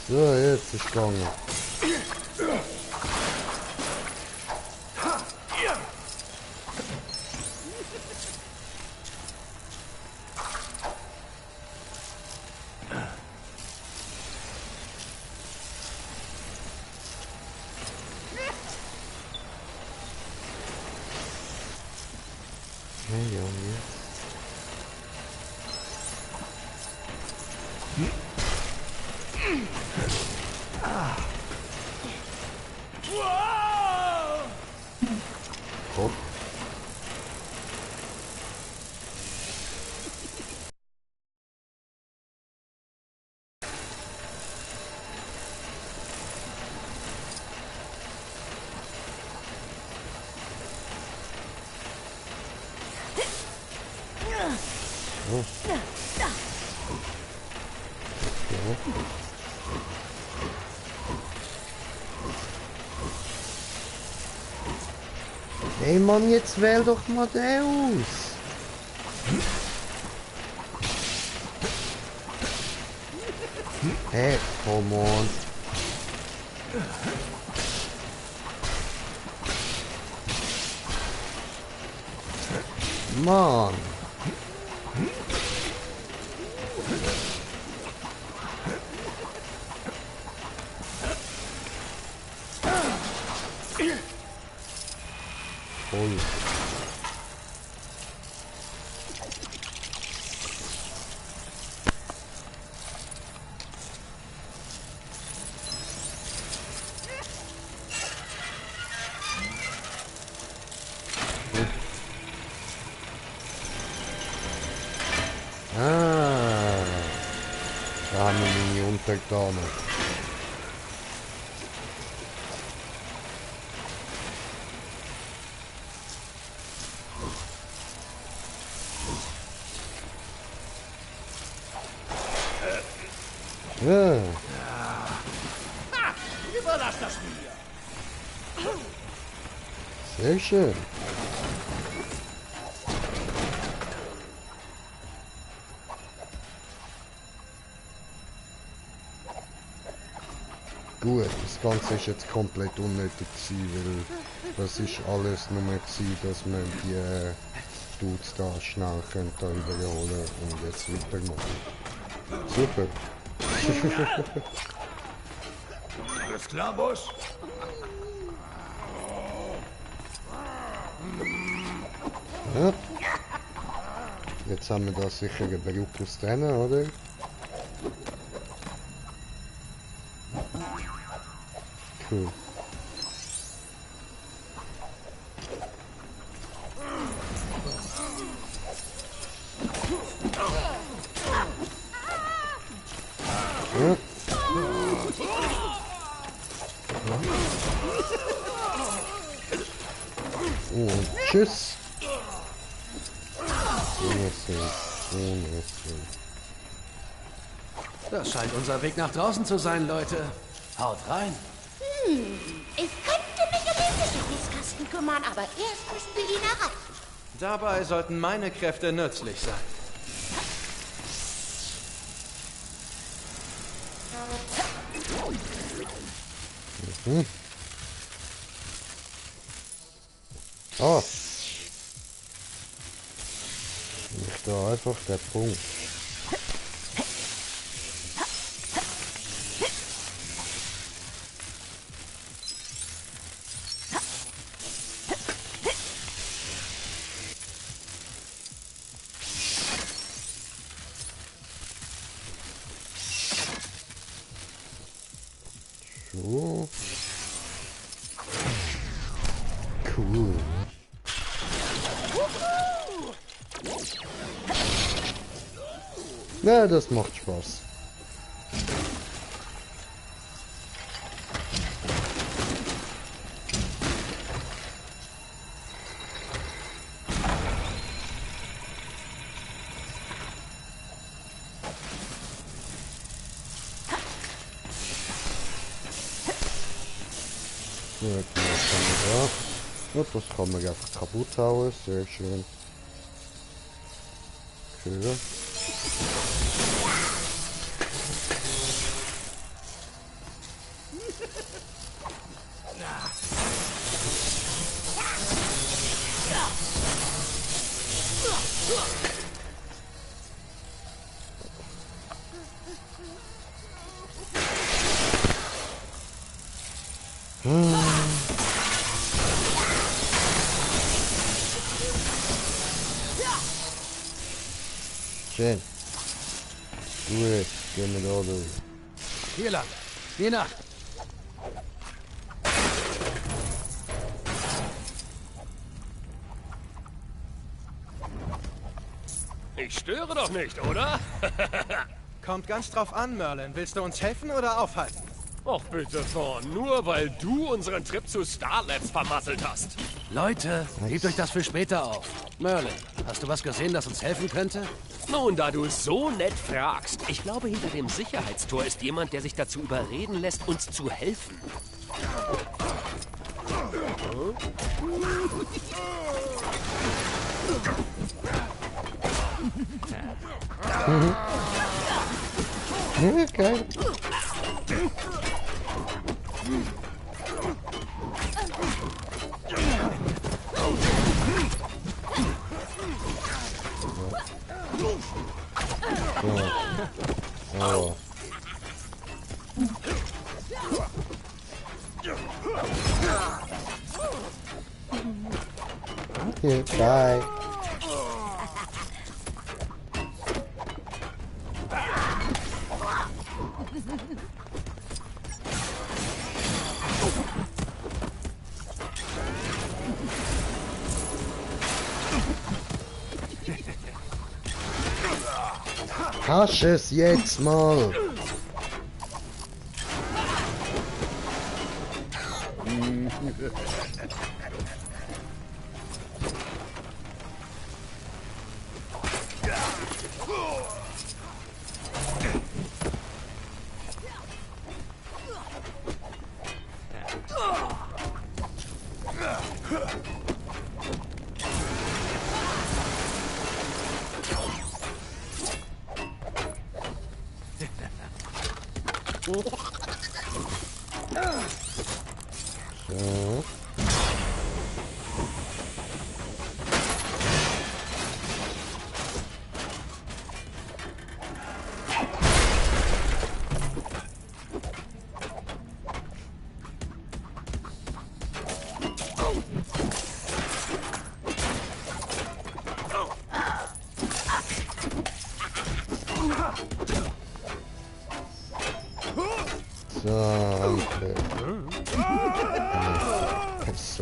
So, jetzt ist gegangen. Ja, jetzt. Oh. Ey Mann, jetzt wähl doch mal den aus. Hey, come on. Mann. Voll. Da haben wir meine Untertanen. Ja. Überlass das mir. Sehr schön. Gut, das Ganze ist jetzt komplett unnötig gewesen, weil das ist alles nur gewesen, dass man die Dudes da schnell könnte überholen und jetzt weitermachen. Super. Alles klar, Boss? Ja. Jetzt haben wir da sicher einen Brücke aus denen, oder? Cool. Ja. Und tschüss. Das scheint unser Weg nach draußen zu sein, Leute. Haut rein. Ich könnte mich um den Sicherheitskasten kümmern, aber erst müssen wir ihn erreichen. Dabei sollten meine Kräfte nützlich sein. Mhm. Ah. Nicht da einfach der Punkt. So. Cool. Ja, das macht Spaß. So, jetzt kann man da. Und das kann man einfach kaputt hauen, sehr schön. Okay. Schön. Gut, gehen wir da durch. Hier lang. Geh nach. Ich störe doch nicht, oder? Kommt ganz drauf an, Merlin. Willst du uns helfen oder aufhalten? Och bitte, Thorn. Nur weil du unseren Trip zu Star Labs vermasselt hast. Leute, hebt euch das für später auf. Merlin, hast du was gesehen, das uns helfen könnte? Nun, da du so nett fragst, ich glaube, hinter dem Sicherheitstor ist jemand, der sich dazu überreden lässt, uns zu helfen. Geil. Oh. Okay, bye. Hasch es jetzt mal! So.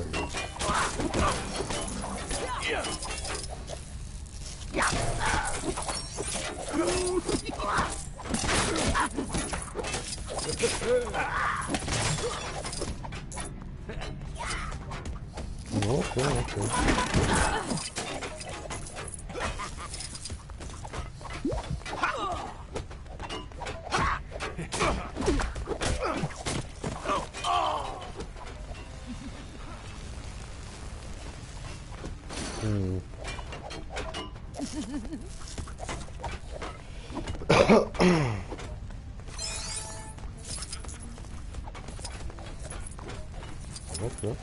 Okay.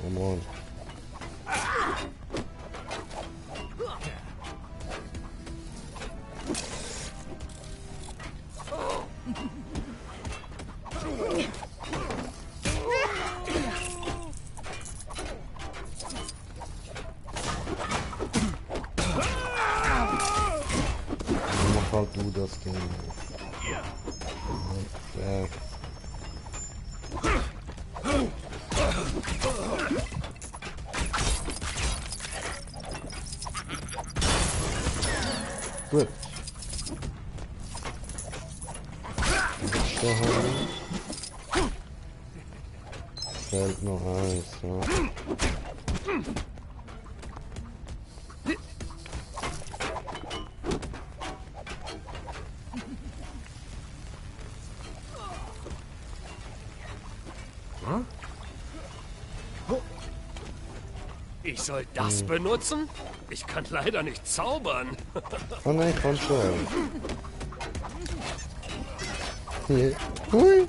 Come on. Mach halt du das Ding. Ja. Gut. Fällt noch eins, ja. Ich soll das benutzen? Ich kann leider nicht zaubern. Oh nein, ich kann schon. Hier. Hui.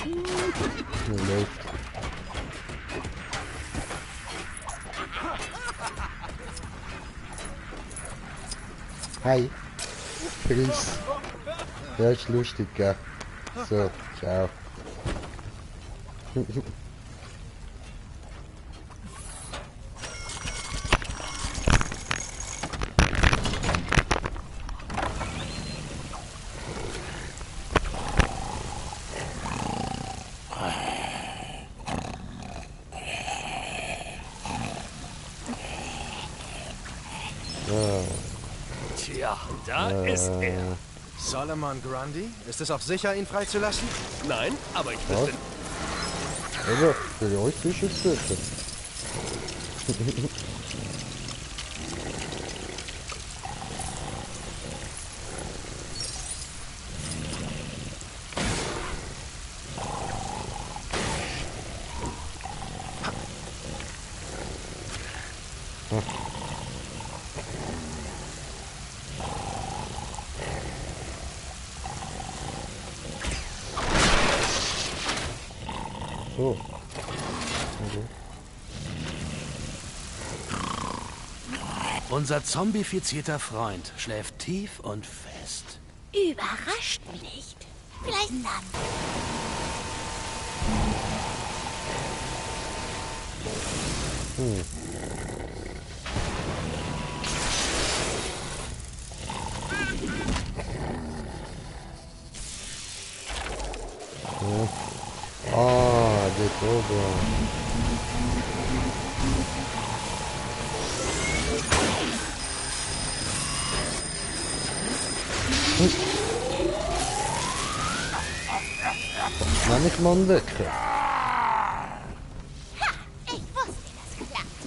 Hier läuft. Hi. Chris. Ja, ist lustig, gell? So, ciao. Tja, Da ist er. Solomon Grundy? Ist es auch sicher, ihn freizulassen? Nein, aber ich Was? wüsste... Also, für euch ist es sicher. So. Okay. Unser zombifizierter Freund schläft tief und fest. Überrascht mich nicht. Vielleicht dann. Ja. Ah, geht oben. Das kann ich mal entdecken. Ich wusste, das klappt.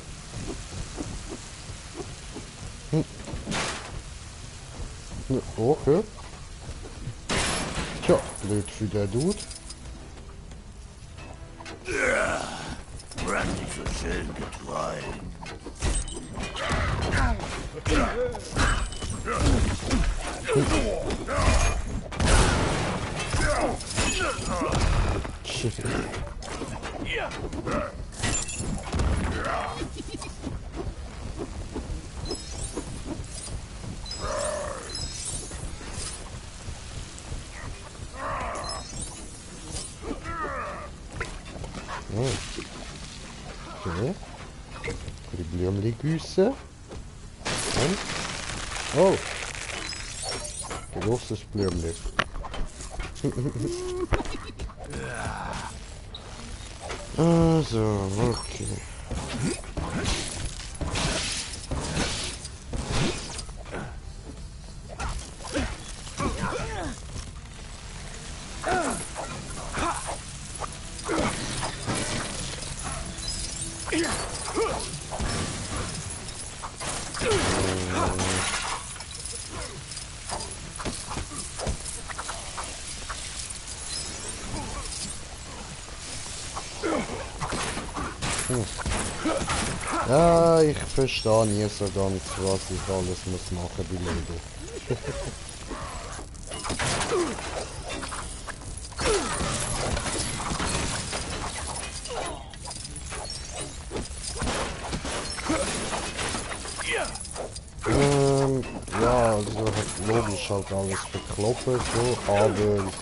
Ja, okay. Tja, blöd für der Dude. Brandy so schön geträumt. Shit. Oh. Okay. Die Blümli-Güsse. Und? Oh. Großes Blümli. Also, okay. Ja, ich verstehe nie so ganz, was ich alles muss machen bei Lego. Ja, also logisch halt alles verkloppen so, aber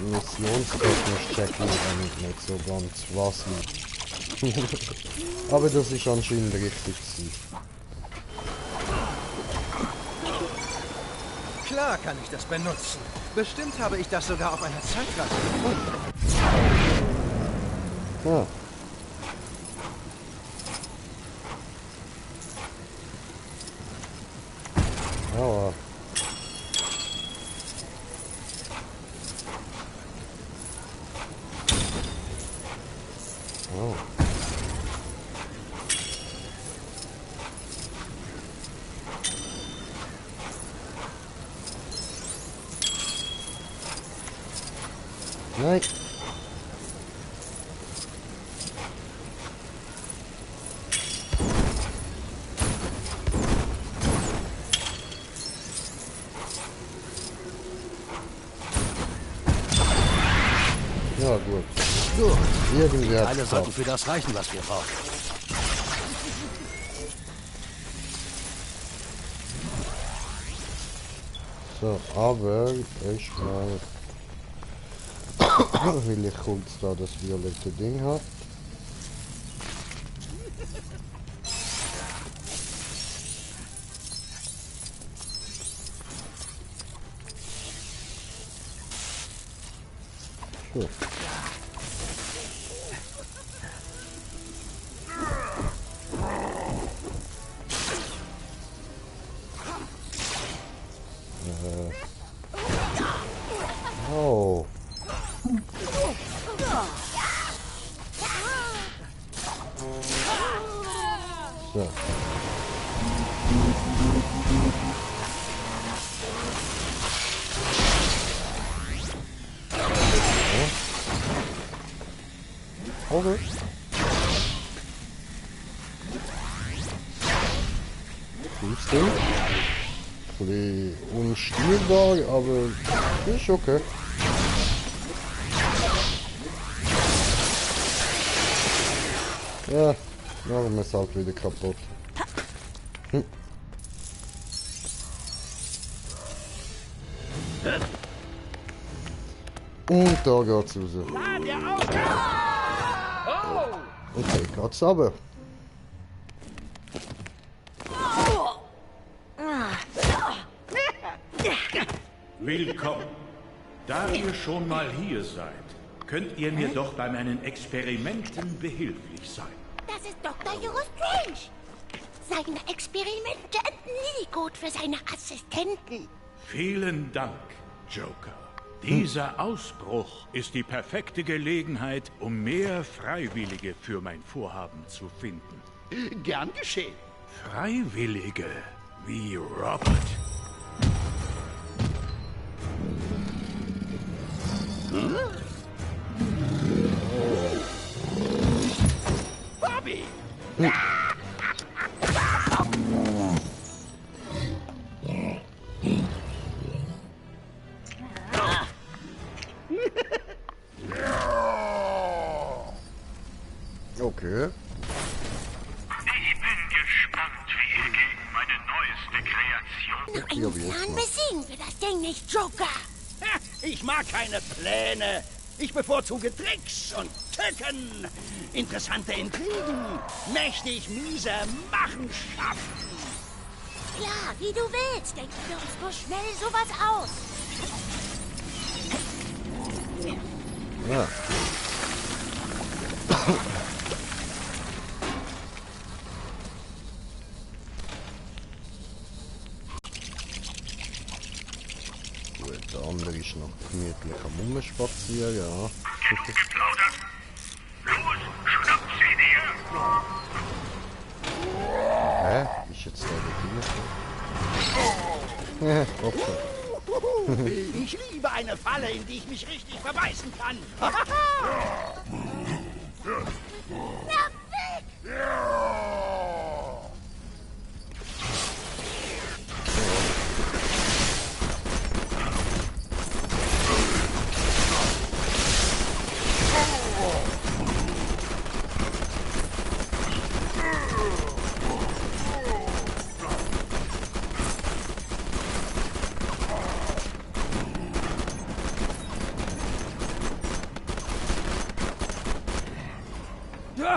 missionstechnisch checken wir eigentlich nicht so ganz, was ich... Aber das ist anscheinend richtig gewesen. Klar kann ich das benutzen. Bestimmt habe ich das sogar auf einer Zeitreise gefunden. Ja. Aua. Oh. Nein. Ja gut. So, irgendwie hat's Teile sollten geklappt. für das reichen, was wir brauchen. So, aber erstmal will ich kurz da das violette Ding haben. So. Okay. Fußding. Ein bisschen unstillbar, aber ist okay. Ja, machen wir es halt wieder kaputt. Hm. Und da geht's raus. Okay, geht's aber. Willkommen. Da ihr schon mal hier seid, könnt ihr mir doch bei meinen Experimenten behilflich sein. Das ist Dr. Euro Strange. Seine Experimente enden nie gut für seine Assistenten. Vielen Dank, Joker. Dieser Ausbruch ist die perfekte Gelegenheit, um mehr Freiwillige für mein Vorhaben zu finden. Gern geschehen. Freiwillige wie Robert. Hm? Bobby! Okay. Ich bin gespannt, wie ihr gegen meine neueste Kreation... Nur einen Plan besiegen wir das Ding nicht, Joker. Ich mag keine Pläne. Ich bevorzuge Tricks und Tücken. Interessante Intrigen. Mächtig miese Machenschaften. Ja, wie du willst. Denken wir uns nur schnell sowas aus. Ja. Gut, der andere ist noch gemütlich am Rumspazieren, ja. Hä? Ist jetzt da der Ding? Okay. Ich liebe eine Falle, in die ich mich richtig verbeißen kann. Na weg!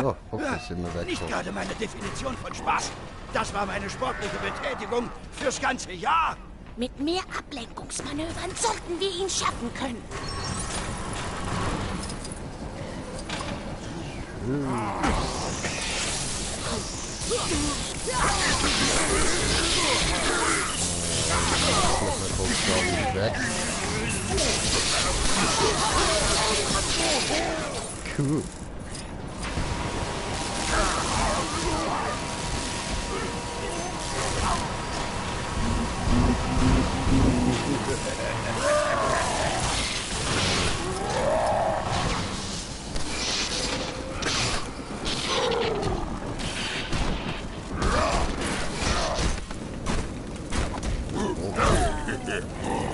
Oh, okay, sind wir weg. Nicht gerade meine Definition von Spaß. Das war meine sportliche Betätigung fürs ganze Jahr. Mit mehr Ablenkungsmanövern sollten wir ihn schaffen können. Weg. Cool.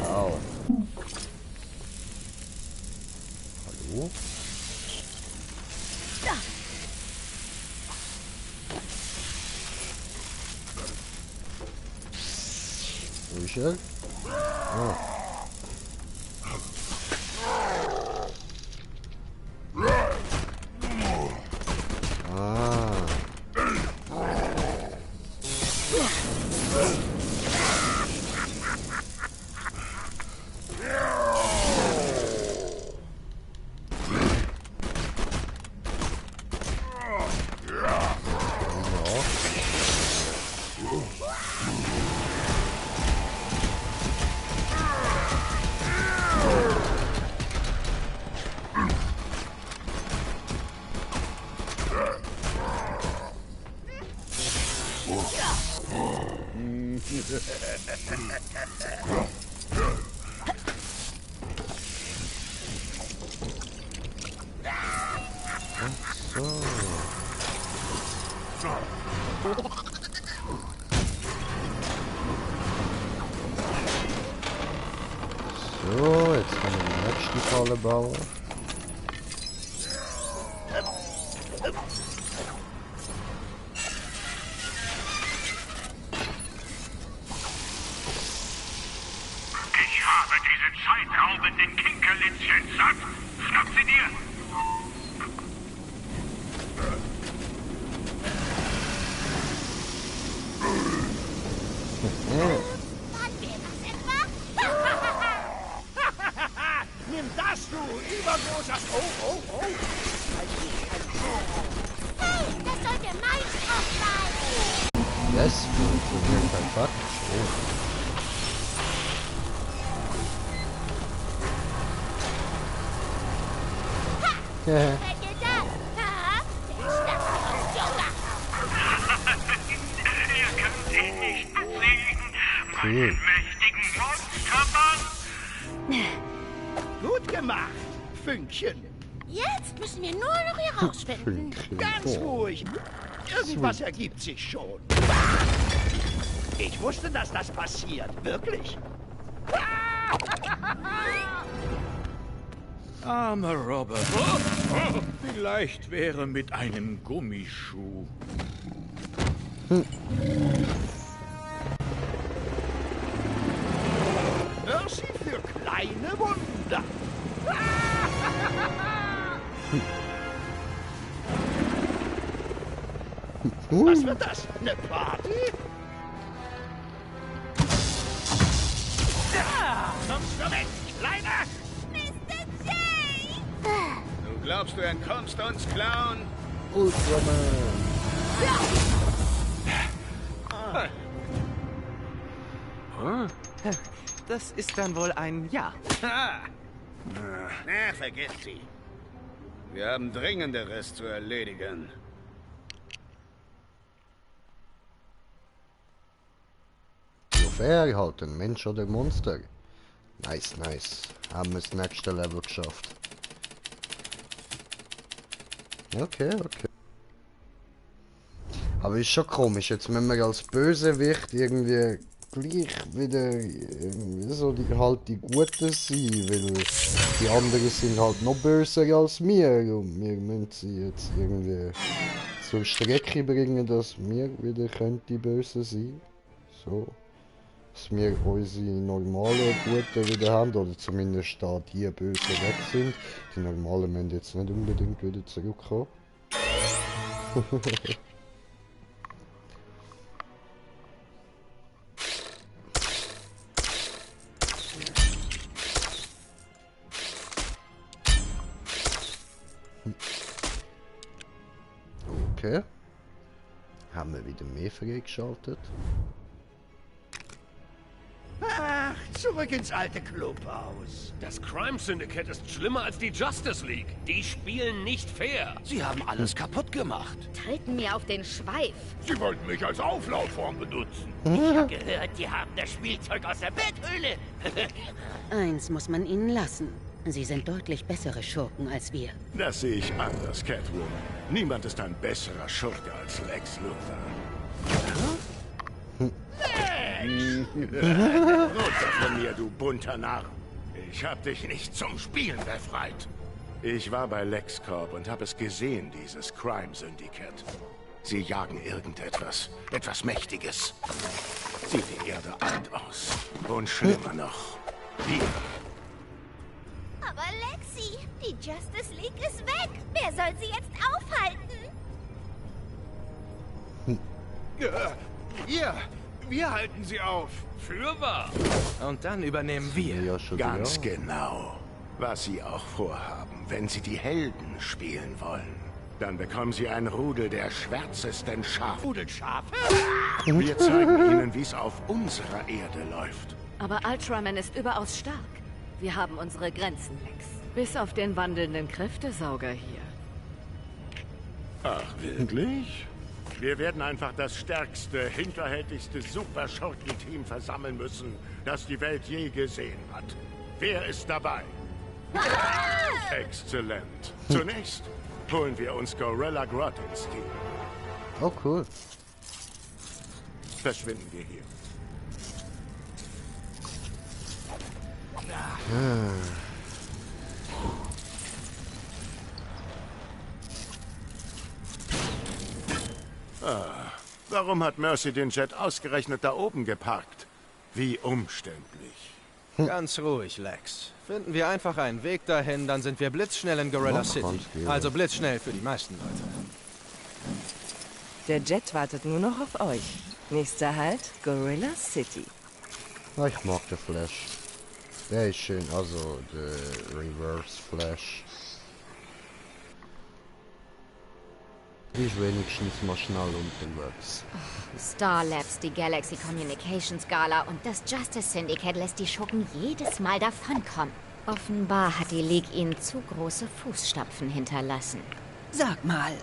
Wow. Hallo? Wo ist er? Ah. So, jetzt können wir die nächste Falle bauen. Ich habe diese zeitraubenden Kinkerlitzchen satt. Schnapp sie dir! Nimm das, du übergroßer... Oh. Hey, das sollte mein Stoff sein. Das funktioniert einfach. Wer dir das? Ha? Der Stachel Joker. Ihr könnt ihn nicht besiegen, meinen mächtigen Monstermann. Gut gemacht, Fünkchen. Jetzt müssen wir nur noch herausfinden. Ganz ruhig. Irgendwas ergibt sich schon. Ich wusste, dass das passiert. Wirklich. Armer Robert. Vielleicht wäre mit einem Gummischuh. Mercy für kleine Wunder. Was wird das? Eine Party? Ja, kommst du mit, Kleiner? Mr. J! Du glaubst, du entkommst uns, Clown? Ultraman. Das ist dann wohl ein Ja. Na, vergiss sie. Wir haben Dringenderes zu erledigen. Wer halt, ein Mensch oder ein Monster? Nice. Haben wir das nächste Level geschafft. Okay. Aber ist schon komisch, jetzt müssen wir als Bösewicht irgendwie gleich wieder irgendwie so die Guten sein, weil die anderen sind halt noch böser als wir und wir müssen sie jetzt irgendwie zur Strecke bringen, dass wir wieder die Bösen sein. So. Dass wir unsere normalen Guten wieder haben, oder zumindest da die Bösen weg sind. Die normalen müssen jetzt nicht unbedingt wieder zurückkommen. Okay. Haben wir wieder mehr freigeschaltet. Ach, zurück ins alte Clubhaus. Das Crime Syndicate ist schlimmer als die Justice League. Die spielen nicht fair. Sie haben alles kaputt gemacht. Treten mir auf den Schweif. Sie wollten mich als Auflaufform benutzen. Ich habe gehört, die haben das Spielzeug aus der Betthöhle. Eins muss man ihnen lassen. Sie sind deutlich bessere Schurken als wir. Das sehe ich anders, Catwoman. Niemand ist ein besserer Schurke als Lex Luthor. Runter von mir, du bunter Narr. Ich hab dich nicht zum Spielen befreit. Ich war bei LexCorp und habe es gesehen, dieses Crime Syndicate. Sie jagen irgendetwas, etwas Mächtiges. Sieht die Erde alt aus. Und schlimmer noch, wir. Aber Lexi, die Justice League ist weg. Wer soll sie jetzt aufhalten? Wir halten sie auf. Fürwahr. Und dann übernehmen wir. Ganz genau. Was sie auch vorhaben, wenn sie die Helden spielen wollen. Dann bekommen sie ein Rudel der schwärzesten Schafe. Rudelschafe? Wir zeigen ihnen, wie es auf unserer Erde läuft. Aber Ultraman ist überaus stark. Wir haben unsere Grenzen, Lex. Bis auf den wandelnden Kräftesauger hier. Ach, wirklich? Wir werden einfach das stärkste, hinterhältigste Super-Schurken-Team versammeln müssen, das die Welt je gesehen hat. Wer ist dabei? Exzellent. Zunächst holen wir uns Gorilla Grodd ins Team. Oh, cool. Verschwinden wir hier. Warum hat Mercy den Jet ausgerechnet da oben geparkt? Wie umständlich. Ganz ruhig, Lex. Finden wir einfach einen Weg dahin, dann sind wir blitzschnell in Gorilla City. Also blitzschnell für die meisten Leute. Der Jet wartet nur noch auf euch. Nächster Halt, Gorilla City. Ich mag den Flash. Der ist schön, also der Reverse Flash. Die ist wenigstens mal schnell unterwegs. Star Labs, die Galaxy Communications Gala und das Justice Syndicate lässt die Schurken jedes Mal davonkommen. Offenbar hat die League ihnen zu große Fußstapfen hinterlassen. Sag mal,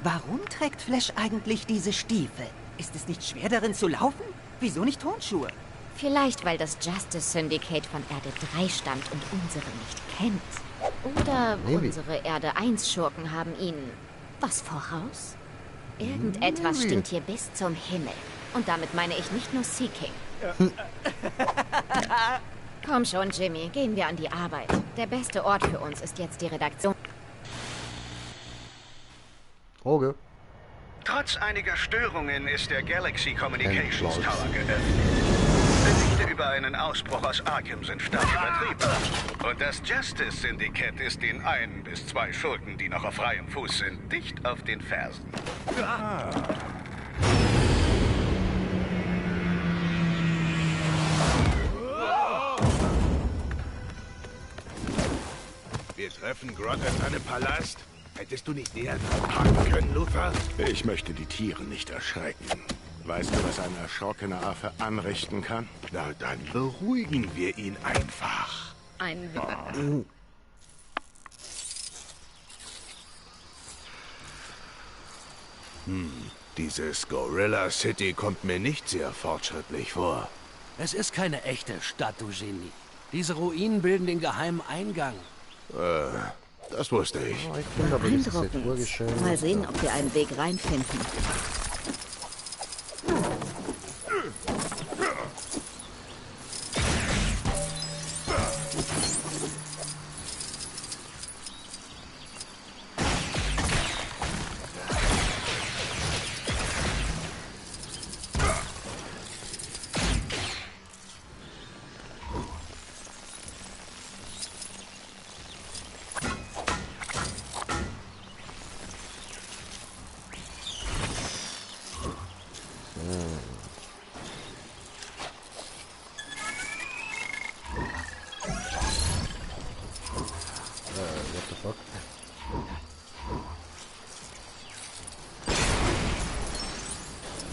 warum trägt Flash eigentlich diese Stiefel? Ist es nicht schwer darin zu laufen? Wieso nicht Turnschuhe? Vielleicht, weil das Justice Syndicate von Erde 3 stammt und unsere nicht kennt. Oder unsere Erde 1 Schurken haben ihnen was voraus? Irgendetwas stinkt hier bis zum Himmel. Und damit meine ich nicht nur Seeking. Komm schon, Jimmy, gehen wir an die Arbeit. Der beste Ort für uns ist jetzt die Redaktion. Okay. Trotz einiger Störungen ist der Galaxy Communications Tower geöffnet. Berichte über einen Ausbruch aus Arkham sind stark übertrieben. Und das Justice Syndicate ist den 1 bis 2 Schurken, die noch auf freiem Fuß sind, dicht auf den Fersen. Wir treffen Grodd in seinem Palast. Hättest du nicht näher parken können, Luther? Ich möchte die Tiere nicht erschrecken. Weißt du, was ein erschrockener Affe anrichten kann? Na, dann beruhigen wir ihn einfach. Dieses Gorilla City kommt mir nicht sehr fortschrittlich vor. Es ist keine echte Stadt, du Genie. Diese Ruinen bilden den geheimen Eingang. Das wusste ich. Ich finde aber, das ist jetzt Beeindruckend. vorgeschrieben. Mal sehen, ob wir einen Weg reinfinden. What the fuck?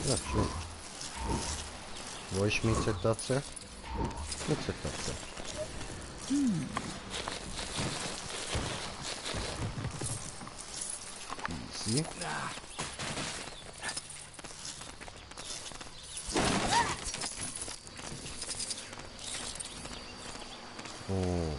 Ja, schön. Wo ist Mietzetatze? Mietzetatze. Easy. Oh.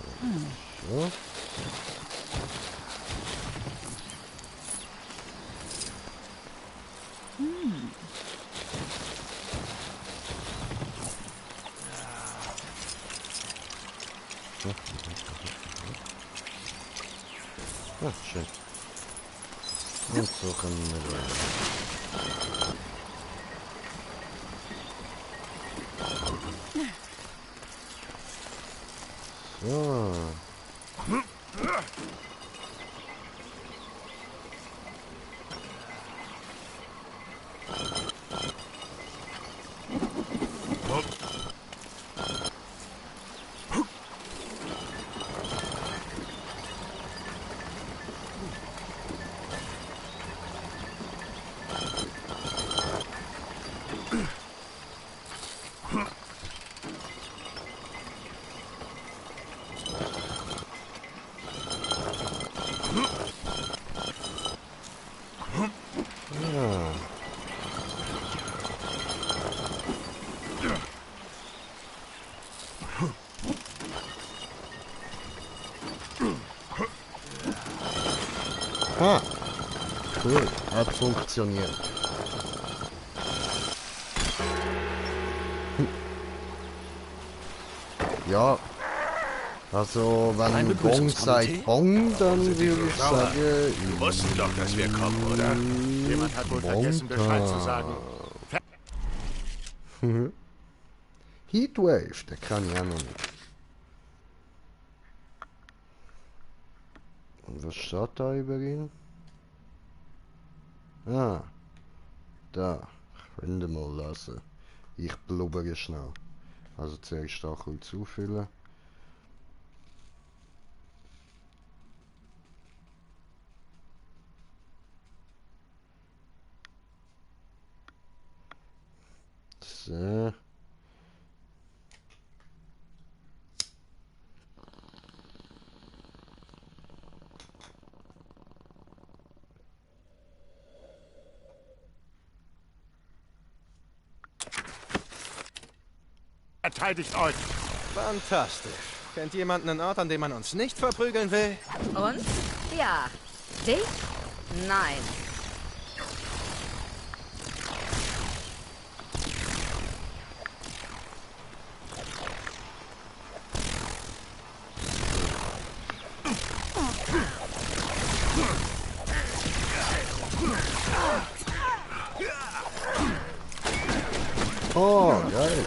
So. Ah, schön. Und suchen wir. So. Ah, cool, hat funktioniert. Ja, also wenn Bong sagt Bong, dann würde ich sagen... Die wussten doch, dass wir kommen, oder? Jemand hat wohl vergessen, Bescheid zu sagen. Heatwave, der kann ich auch noch nicht. Und was steht da über ihn? Ah, da. Ich will ihn mal lassen. Ich blubbere schnell. Also zuerst Stachel zufüllen. So. Verteidigt euch! Fantastisch. Kennt jemand einen Ort, an dem man uns nicht verprügeln will? Und? Ja. Dich? Nein. Oh, geil.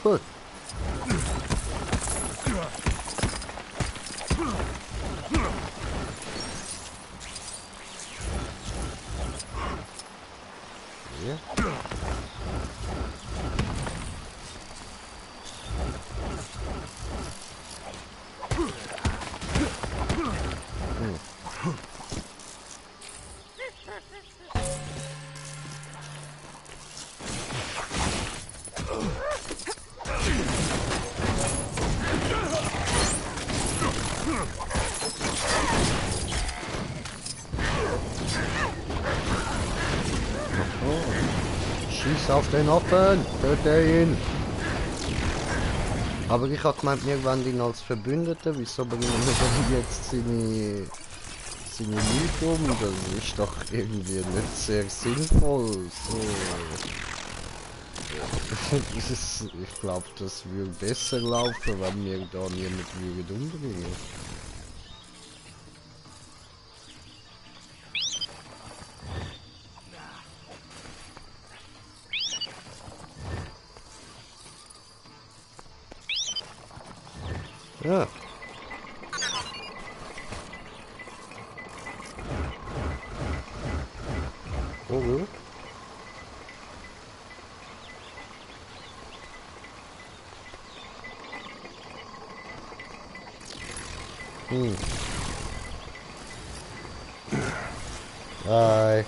Cool. Schieß auf den Offen! Töte ihn! Aber ich habe gemeint, wir wollen ihn als Verbündete. Wieso bringen wir jetzt seine Leute um? Das ist doch irgendwie nicht sehr sinnvoll. So. Ich glaube, das würde besser laufen, wenn wir da niemand umbringen. Ja. Oh, Bye.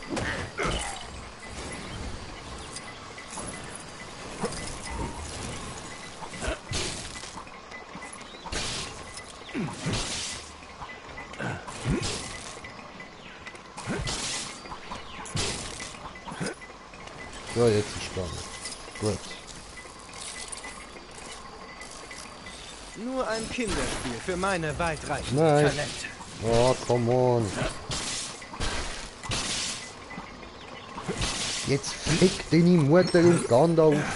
So, jetzt ist Stange. Gut. Nur ein Kinderspiel für meine weitreichenden Nice. Talente. Oh, come on. Jetzt fick deine Mutter und geh da rauf.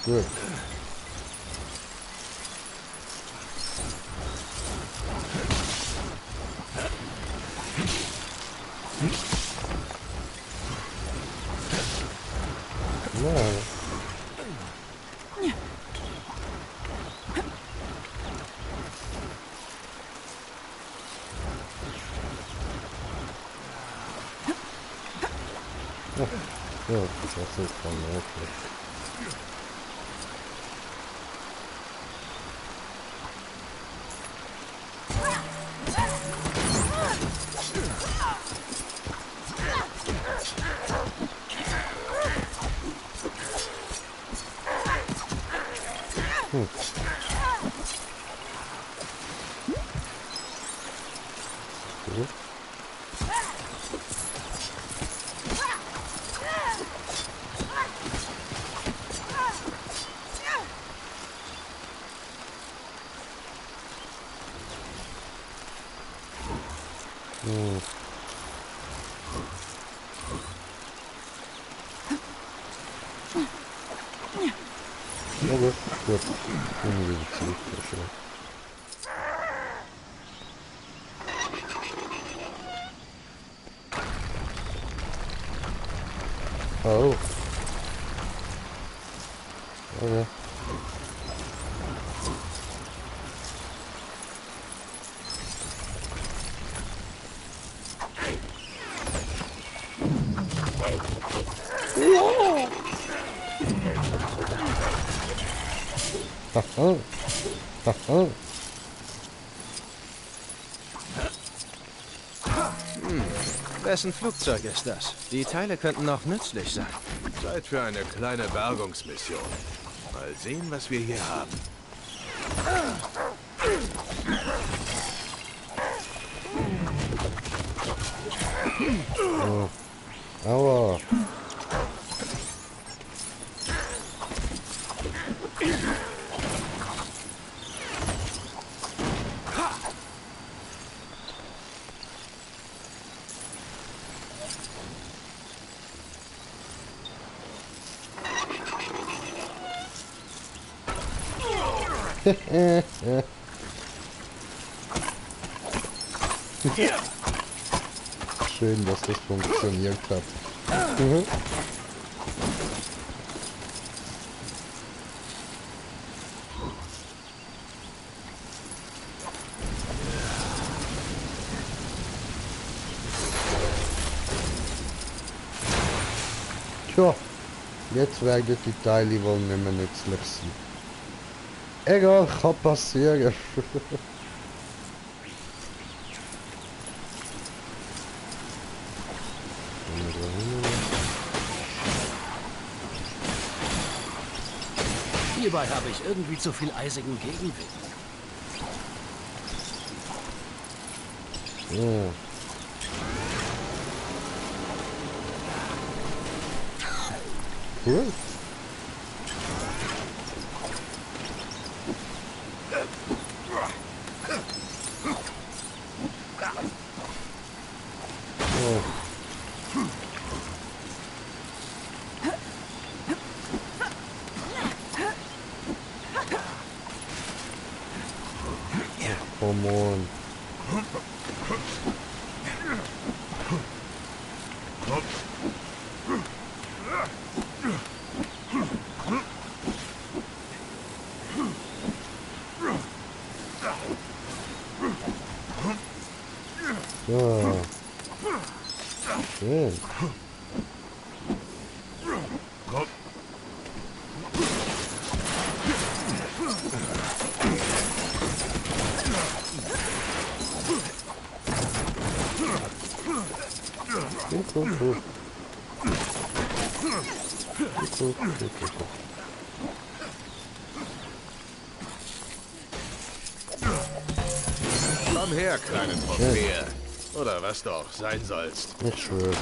Gut. Ja. Ja, das war so okay. Okay, gut. Dann wieder zurück. Oh. Okay. Haha. Haha. Wessen Flugzeug ist das? Die Teile könnten noch nützlich sein. Zeit für eine kleine Bergungsmission. Mal sehen, was wir hier haben. Oh. Aua. Schön, dass das funktioniert hat. Mhm. Tja, jetzt werden die Teile wohl nicht mehr nützlich sein. Egal, kann passieren. Hierbei habe ich irgendwie zu viel eisigen Gegenwind. Ja. Cool. Come on. So. Schön. Cool. Komm her, kleine Trophäe. Oder was du auch sein sollst. Ich schwöre.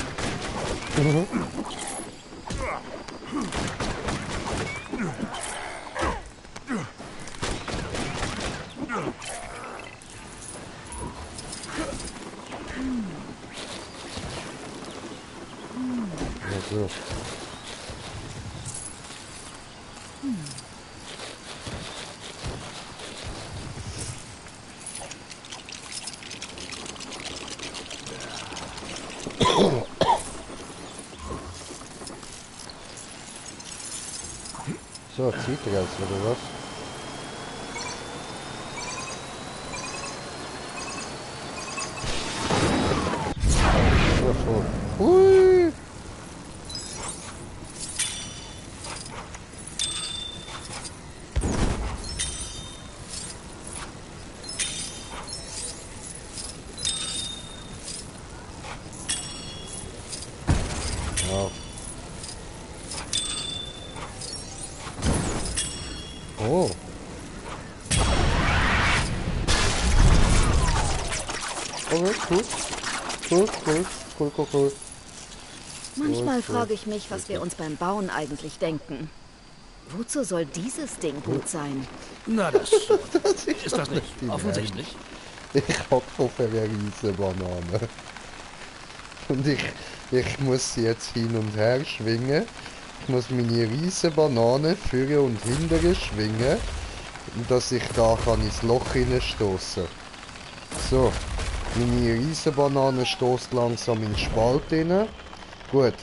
Also. So, zieht er jetzt, oder was? So, voll. Hui! Ja. Oh. Okay, cool. Manchmal frage ich mich, was wir uns beim Bauen eigentlich denken. Wozu soll dieses Ding gut sein? Na, das ist das nicht offensichtlich? Ich hab auf eine Riesenbanane. Und ich muss sie jetzt hin und her schwingen. Ich muss meine Riesenbanane vorne und hinten schwingen, dass ich da kann ins Loch hineinstoßen. So, meine Riesenbanane stößt langsam in den Spalt hinein. Gut,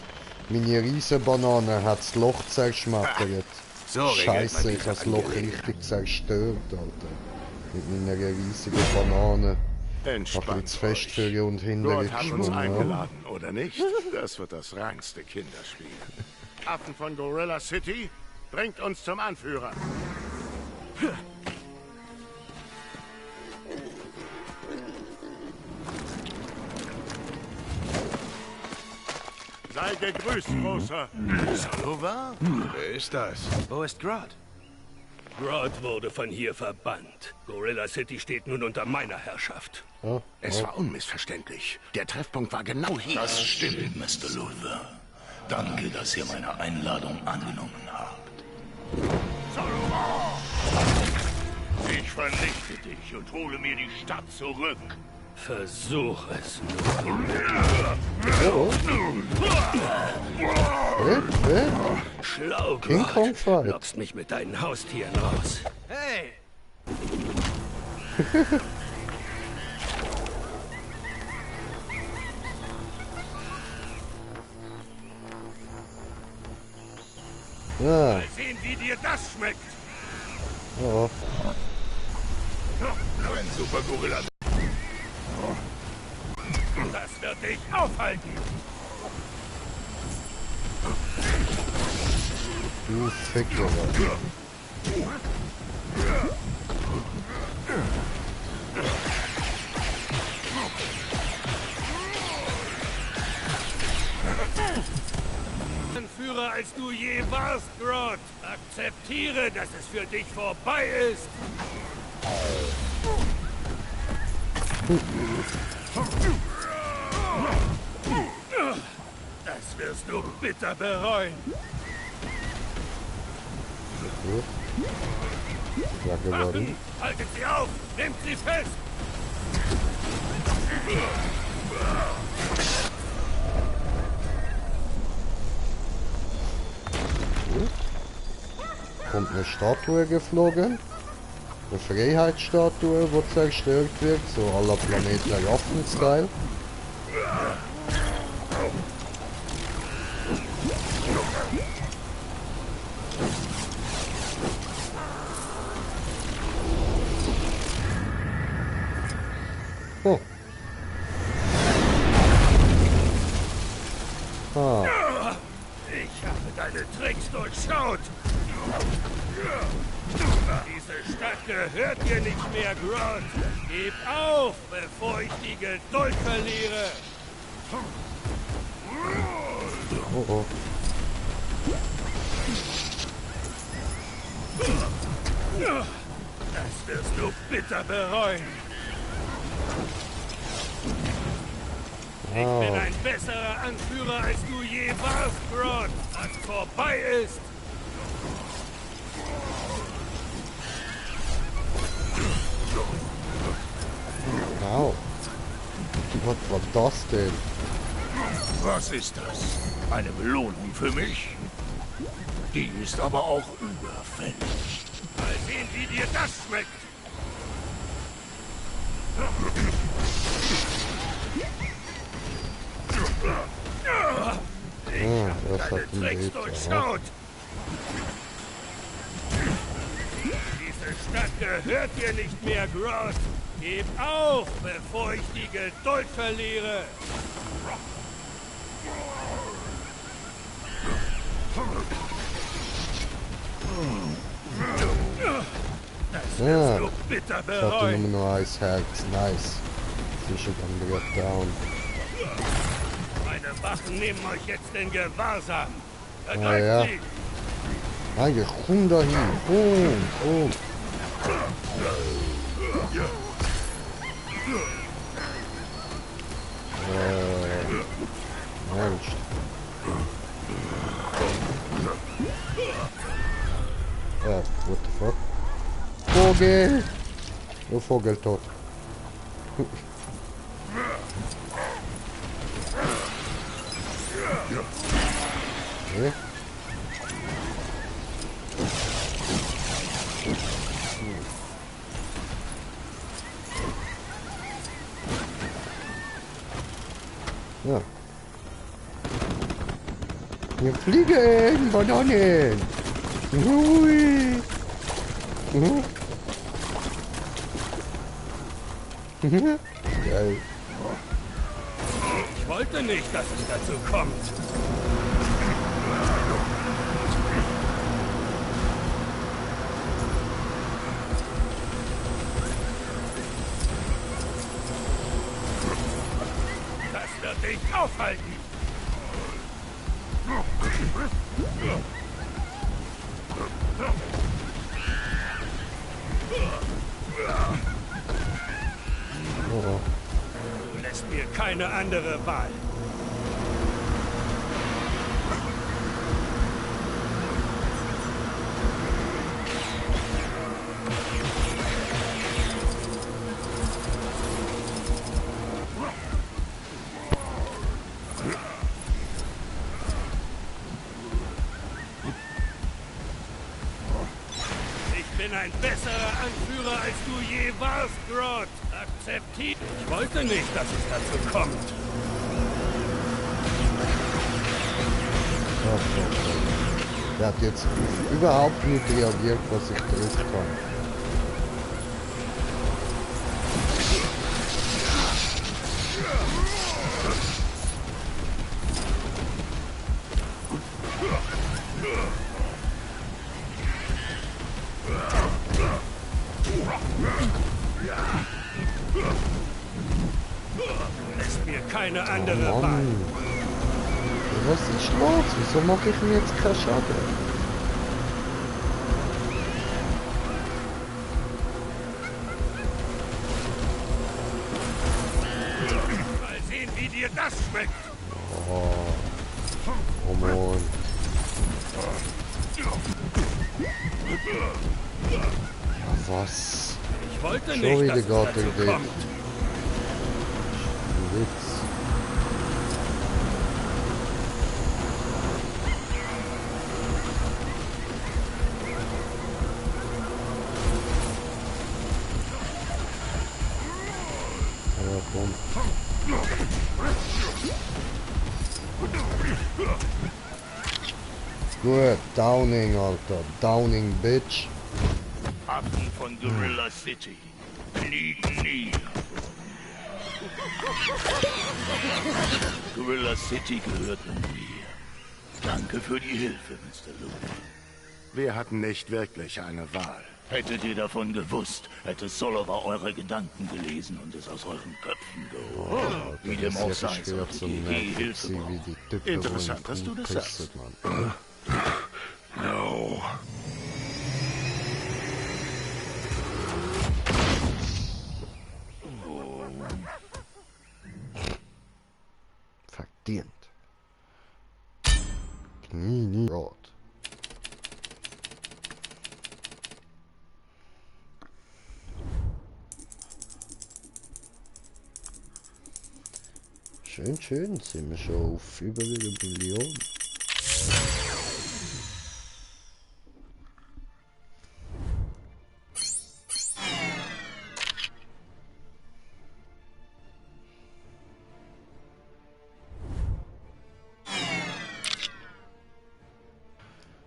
meine Riesenbanane hat das Loch zerschmettert. So Scheiße, ich habe das Loch richtig zerstört, Alter. Mit meiner riesigen Banane. Entspannt ein bisschen zu fest für und hinten Gott hat uns geschwungen, eingeladen, oder nicht? Das wird das reinste Kinderspiel. Affen von Gorilla City, bringt uns zum Anführer. Sei gegrüßt, Großer. Salova? Wer ist das? Wo ist Grodd? Grodd wurde von hier verbannt. Gorilla City steht nun unter meiner Herrschaft. Es war unmissverständlich. Der Treffpunkt war genau hier. Das stimmt, Mr. Luther. Danke, dass ihr meine Einladung angenommen habt. Salova! Ich vernichte dich und hole mir die Stadt zurück. Versuch es Oh. Schlau, King Kong Grodd. Fight. Lockst mich mit deinen Haustieren raus. Hey! Ja. Mal sehen, wie dir das schmeckt. Oh. Ein Super Gorilla. Das wird dich aufhalten. Du Ficker. Führer als du je warst, Grodd. Akzeptiere, dass es für dich vorbei ist. Das wirst du bitter bereuen. Ja, geworden. Wachen, haltet sie auf! Nehmt sie fest! Kommt eine Statue geflogen. Eine Freiheitsstatue, die zerstört wird, so à la Planeten Raffen-Style. Oh. Ah. Ich habe deine Tricks durchschaut. Diese Stadt gehört dir nicht mehr, Grodd. Gib auf, bevor ich die Geduld verliere. Oh oh. Das wirst du bitter bereuen. Ich bin ein besserer Anführer, als du je warst, Grodd. Was vorbei ist. Wow. Was war das denn? Was ist das? Eine Belohnung für mich? Die ist aber auch überfällig. Mal sehen, wie dir das schmeckt. Das hat ihn Tricks durchschaut. Diese Stadt gehört dir nicht mehr, Grodd. Gib auf, bevor ich die Geduld verliere. Ja, du bitter ich hatte bereuen. nur ein Herz. Nice. Sicher dann wieder down. Meine Wachen nehmen euch jetzt in Gewahrsam. Ergreift Ja. sie! Eigentlich, komm da hin. Komm. Mensch. What the fuck? Vogel! Oh, Vogel tot. Okay. Ja. Wir fliegen, Bananen. Hui. Geil. Ich wollte nicht, dass es dazu kommt. Das wird dich aufhalten. Du lässt mir keine andere Wahl. Ich bin ein besserer Anführer, als du je warst, Grodd. Akzeptiert. Ich wollte nicht, dass es dazu kommt. Der hat jetzt überhaupt nicht reagiert, was ich gedrückt habe. Lässt mir keine andere Wahl. Mann. Was ist los? Wieso mache ich mir jetzt keinen Schaden? Mal sehen, wie dir das schmeckt. Oh Mann. Was? Ich wollte Schon nicht, wieder dass es geht dazu der Weg. kommt. Witz. Ja, komm. Gut, Downing, Alter. Downing, Bitch. Affen von Gorilla City fliegen nie. Gorilla City gehört mir. Danke für die Hilfe, Mr. Luke. Wir hatten nicht wirklich eine Wahl. Hättet ihr davon gewusst, hätte Solova eure Gedanken gelesen und es aus euren Köpfen geholt. Wie dem auch sei, solltet ihr je Hilfe brauchen. Interessant, dass du das sagst. No. Nie. Rot. Schön, sind wir schon auf über 1 Million.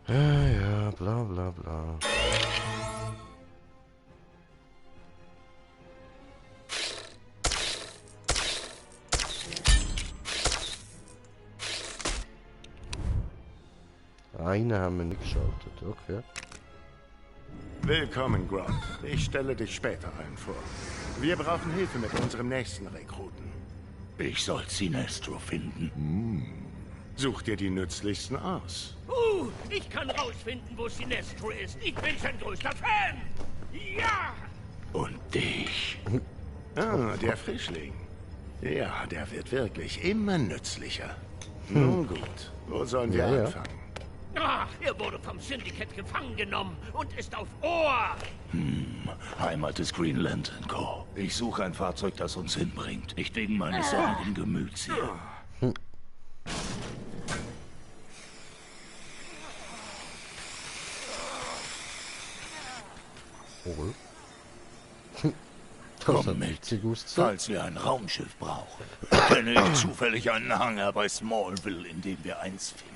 Ja, bla bla bla. Eine haben wir nicht geschaltet, okay. Willkommen, Grodd. Ich stelle dich später ein vor. Wir brauchen Hilfe mit unserem nächsten Rekruten. Ich soll Sinestro finden. Such dir die nützlichsten aus. Ich kann rausfinden, wo Sinestro ist. Ich bin sein größter Fan. Ja! Und dich. Ah, der Frischling. Ja, der wird wirklich immer nützlicher. Nun gut, wo sollen wir anfangen? Ach, er wurde vom Syndicate gefangen genommen und ist auf Ohr. Heimat des Green Lantern Corps. Ich suche ein Fahrzeug, das uns hinbringt. Nicht wegen meines sonnigen Gemüts hier. Komm mit, falls wir ein Raumschiff brauchen. Kenne ich zufällig einen Hangar bei Smallville, in dem wir eins finden.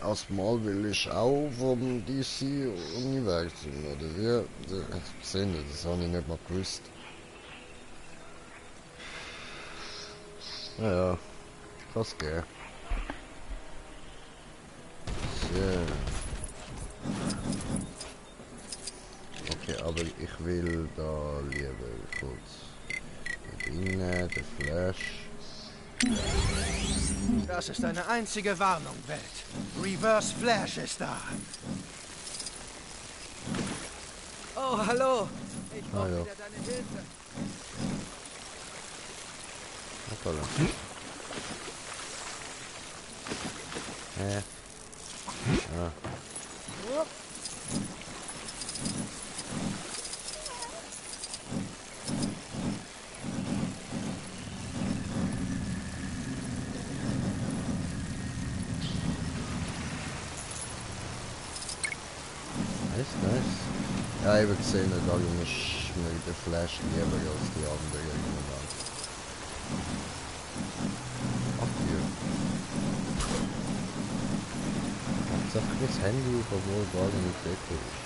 Aus Smallville ist auch vom DC-Universum, oder wie? Das habe ich nicht mal gewusst. Naja, kann's gehen. So. Okay, aber ich will da lieber kurz innen, der Flash. Das ist eine einzige Warnung, Welt. Reverse Flash ist da. Oh, hallo. Ich brauche wieder deine Hilfe. Hoppala. Ah. Nice. Ja, ich habe gesehen, da ist mir der Flash lieber als die anderen. Ach hier. Jetzt einfach das Handy auf, obwohl gar nicht Deko ist.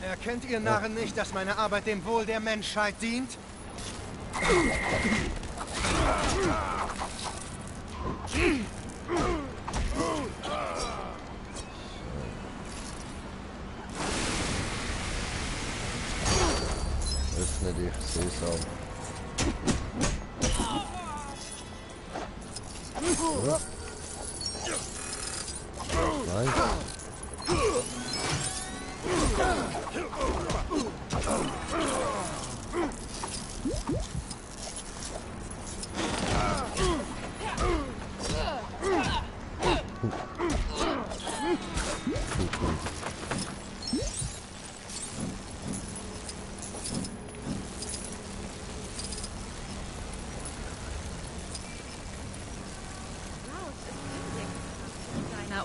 Erkennt ihr Narren nicht, dass meine Arbeit dem Wohl der Menschheit dient? Öffne dich, Sesam. So. Nein.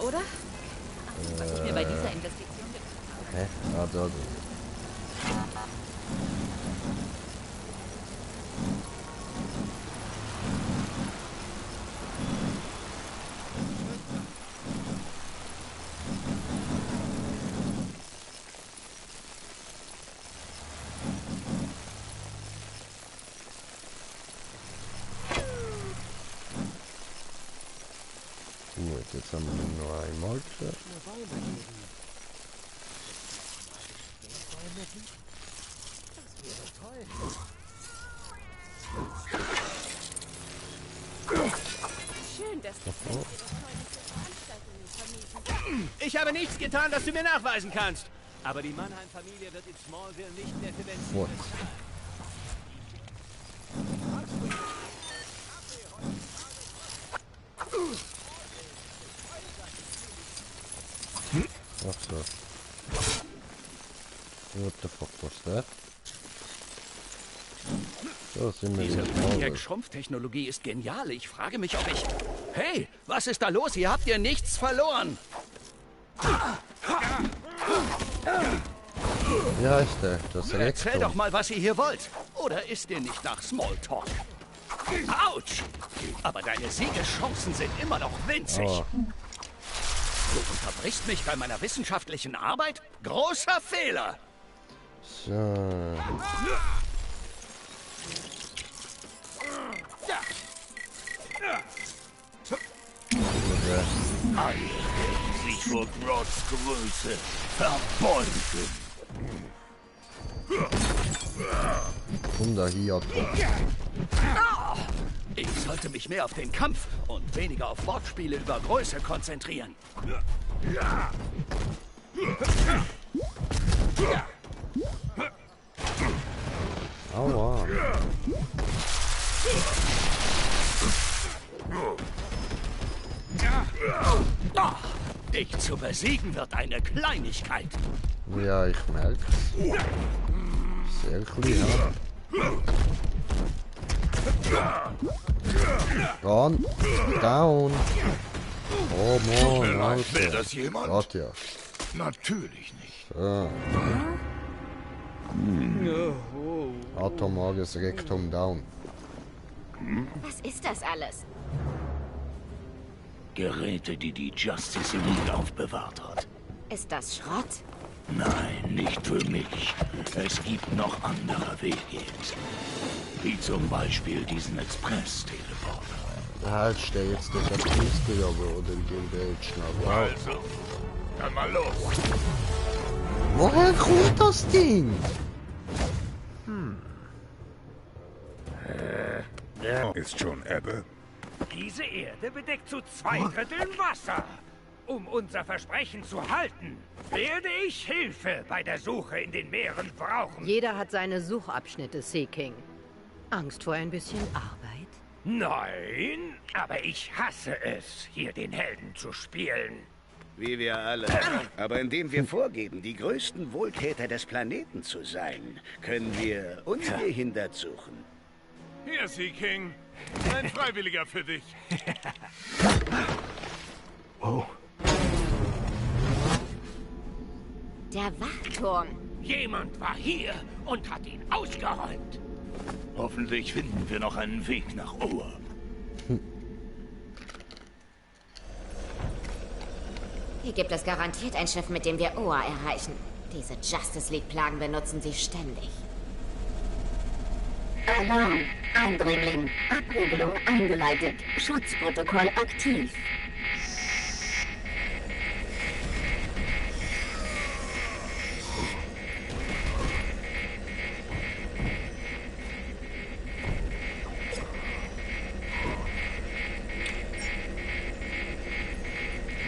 Oder? Was ich mir bei dieser Investition gedacht habe. Hä? Ah, da. Gut, jetzt haben wir nur einmal geschafft. Schön, dass du Ich habe nichts getan, das du mir nachweisen kannst. Aber die Mannheim-Familie wird in Smallville nicht mehr für Benzin bezahlen. Ach so. What the fuck was that? So sind wir Diese jetzt ENIAC-Schrumpftechnologie ist genial. Ich frage mich, ob ich... Hey, was ist da los? Ihr habt ja nichts verloren. Wie heißt der? Das Erzähl Rektum. doch mal, was ihr hier wollt. Oder ist dir nicht nach Smalltalk? Autsch! Aber deine Siegeschancen sind immer noch winzig. Oh. Du unterbrichst mich bei meiner wissenschaftlichen Arbeit? Großer Fehler! So. Alle sich vor Grots Größe verbeugen. Komm da hier, Tom. Ich sollte mich mehr auf den Kampf und weniger auf Wortspiele über Größe konzentrieren. Aua. Dich zu besiegen wird eine Kleinigkeit. Ja, ich merk's. Sehr klein, ja. Run. Down. Oh Mann, Alter. Will das jemand? Warte ja. Natürlich nicht. So. Atomares Rektum down. Was ist das alles? Geräte, die die Justice Elite aufbewahrt hat. Ist das Schrott? Nein, nicht für mich. Es gibt noch andere Wege. Wie zum Beispiel diesen Express-Teleporter. Halt, stell jetzt der Kiste aber oder den Geld schnell. Also, dann mal los. Woher kommt das Ding? Ist schon Ebbe. Diese Erde bedeckt zu 2/3 Wasser. Um unser Versprechen zu halten, werde ich Hilfe bei der Suche in den Meeren brauchen. Jeder hat seine Suchabschnitte, Sea King. Angst vor ein bisschen Arbeit? Nein, aber ich hasse es, hier den Helden zu spielen. Wie wir alle. Aber indem wir vorgeben, die größten Wohltäter des Planeten zu sein, können wir ungehindert suchen. Hier, Sea King. Ein Freiwilliger für dich. Oh. Der Wachturm. Jemand war hier und hat ihn ausgeräumt. Hoffentlich finden wir noch einen Weg nach Oa. Hier gibt es garantiert ein Schiff, mit dem wir Oa erreichen. Diese Justice League-Plagen benutzen sie ständig. Alarm! Eindringling! Abriegelung eingeleitet. Schutzprotokoll aktiv.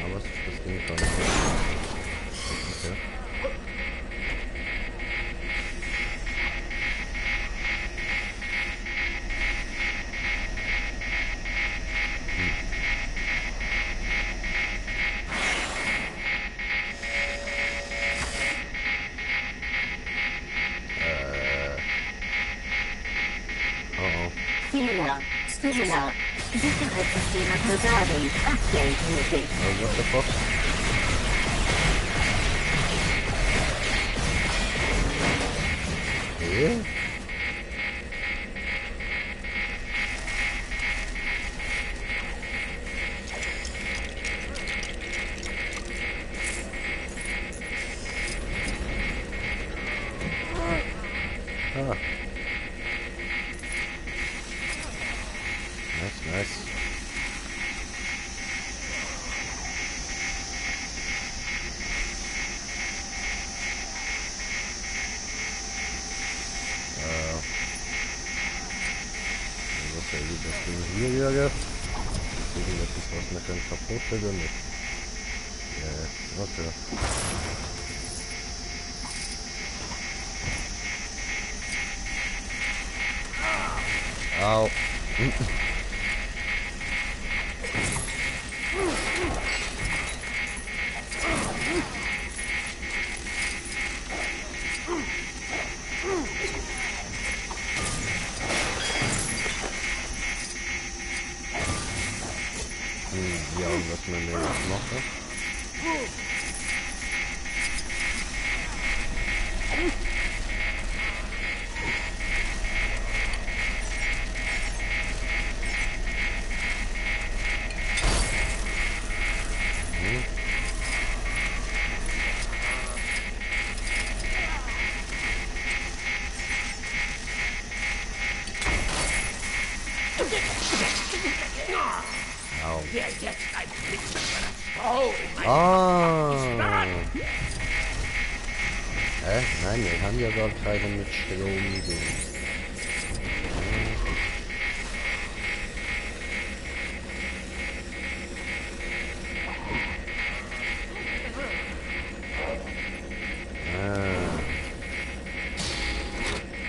Aber was ist das Ding dann? Okay. Fehler. Fehler. Sicherheitssysteme versagen. Update nötig. What the fuck? Okay. Ah. Nice. Was soll das Ding hier, Jürgen? Das was wir können kaputt oder nicht? Ja, okay. Au. Ja, was wir jetzt machen. Wer jetzt ein Blick mit Stroh in Ah! Nein, wir haben ja gar keine mit Strom.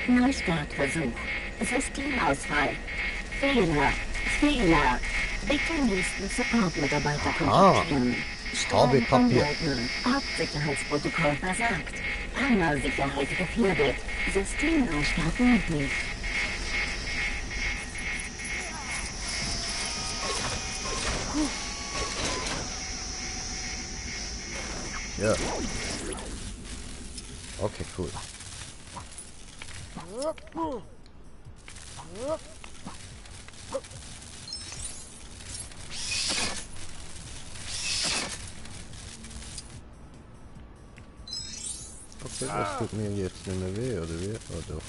Neustartversuch. Systemausfall. Fehler. Fehler. Bitte nächsten Support-Mitarbeiter kontaktieren. Habe ich kapiert. Hauptsicherheitsprotokoll versagt. Kammersicherheit gefährdet. Systemneustart möglich. Ja. Okay, cool. Okay, das tut mir jetzt nicht mehr weh, oder wie? Oh doch.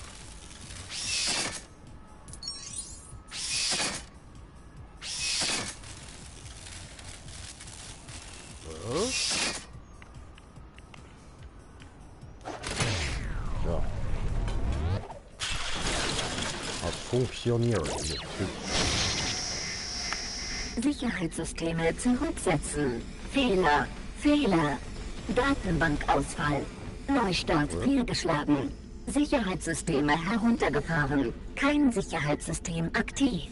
Ja. Hat funktioniert. Sicherheitssysteme zurücksetzen. Fehler. Fehler. Datenbankausfall. Neustart fehlgeschlagen. Sicherheitssysteme heruntergefahren. Kein Sicherheitssystem aktiv.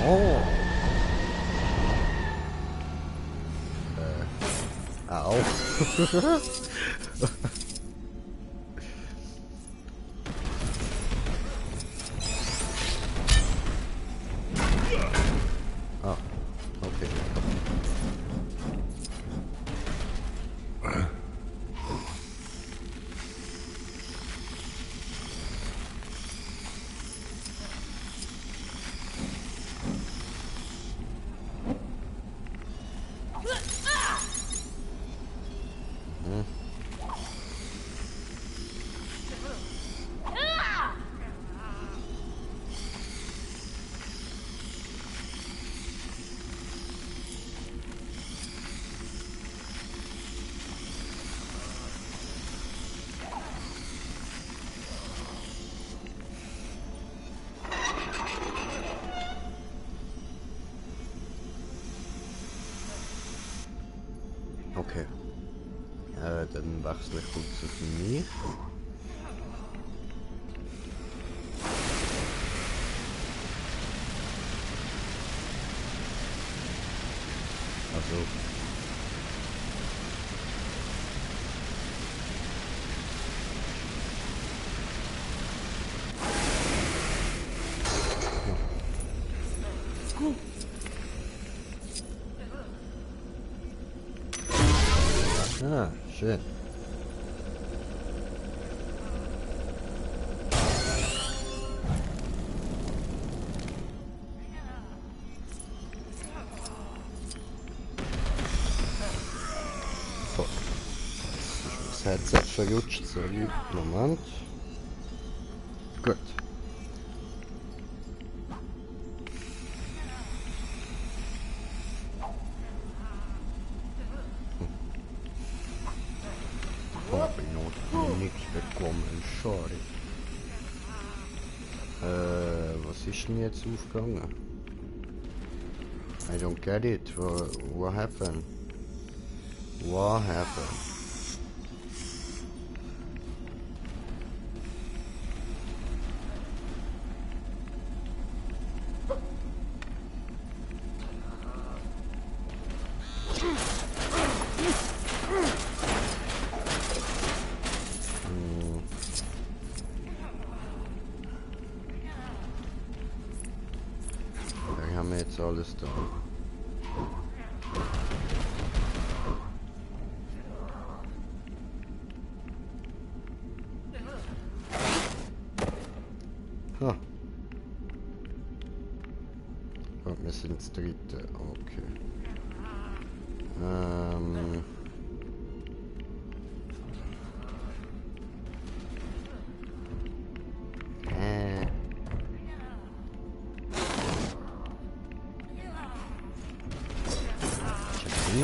Oh. Au. Ah, okay. Okay. Dann wechsle ich kurz auf mich. Also. Ah, schön. Fuck. Das Headset verrutscht, sorry. Moment. Gut. Hab ich noch nichts bekommen, schade. Was ist denn jetzt aufgegangen? I don't get it. What happened? What happened? Da haben wir jetzt alles da. Ha. Oh, wir sind das dritte. Okay.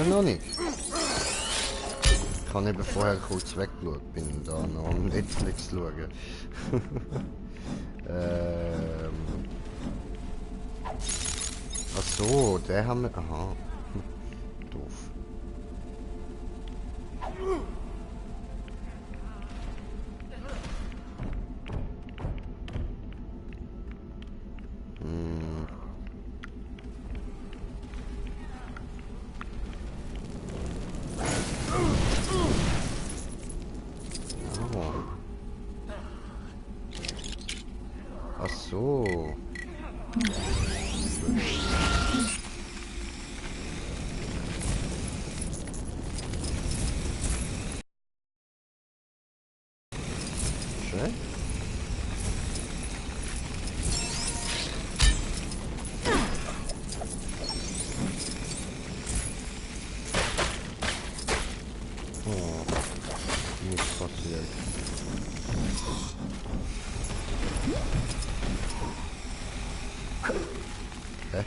Noch nicht. Ich habe eben vorher kurz weggeschaut, bin da noch am Netflix schauen. Ach so, der haben wir. Aha. Doof. Ach so. Schön. Oh, nichts passiert. Hä?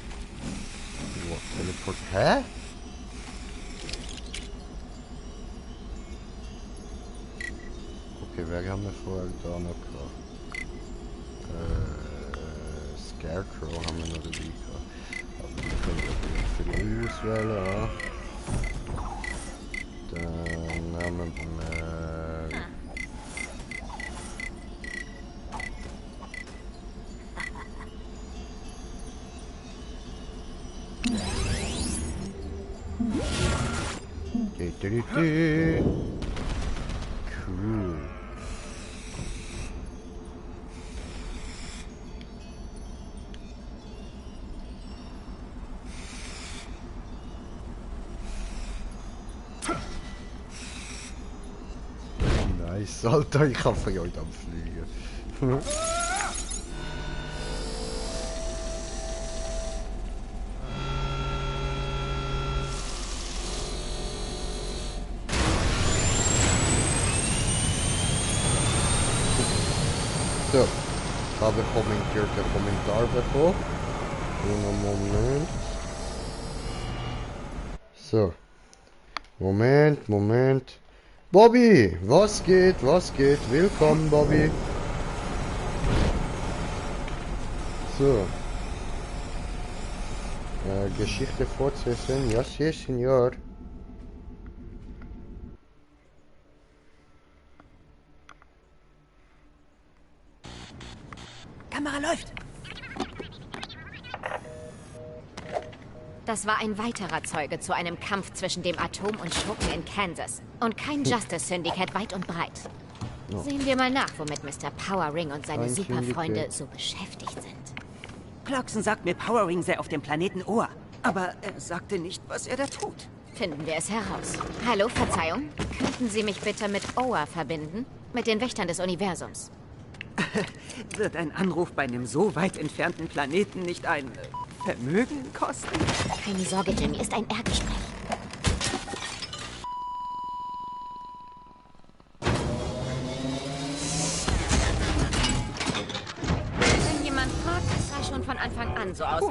Wow, Teleport. Hä? Okay, wer haben wir vorher da noch gehabt? Scarecrow haben wir noch dabei gehabt. Aber die können wir für die auswählen. Dann haben wir Cool. Nice, Alter, ich kann von euch am Fliegen. So, habe kommentierte Kommentar bekommen. Moment. So. Moment. Bobby, was geht? Willkommen, Bobby. So. Geschichte fortsetzen. Ja, sí, Senor. Kamera läuft. Das war ein weiterer Zeuge zu einem Kampf zwischen dem Atom und Schurken in Kansas. Und kein Justice Syndicate weit und breit. No. Sehen wir mal nach, womit Mr. Powering und seine Superfreunde so beschäftigt sind. Clarkson sagt mir, Powering sei auf dem Planeten Oa. Aber er sagte nicht, was er da tut. Finden wir es heraus. Hallo, Verzeihung. Könnten Sie mich bitte mit Oa verbinden? Mit den Wächtern des Universums. Wird ein Anruf bei einem so weit entfernten Planeten nicht ein Vermögen kosten? Keine Sorge, Jimmy, ist ein Ehrgespräch. schon von Anfang an so aus.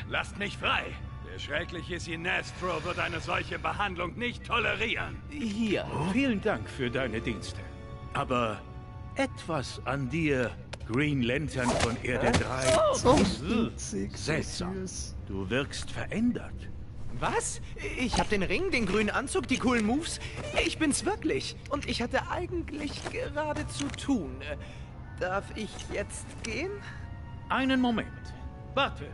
Lasst mich frei. Der schreckliche Sinestro wird eine solche Behandlung nicht tolerieren. Hier, vielen Dank für deine Dienste. Aber etwas an dir, Green Lantern von Erde 3, ist seltsam. Du wirkst verändert. Was? Ich hab den Ring, den grünen Anzug, die coolen Moves. Ich bin's wirklich. Und ich hatte eigentlich gerade zu tun. Darf ich jetzt gehen? Einen Moment. Warte.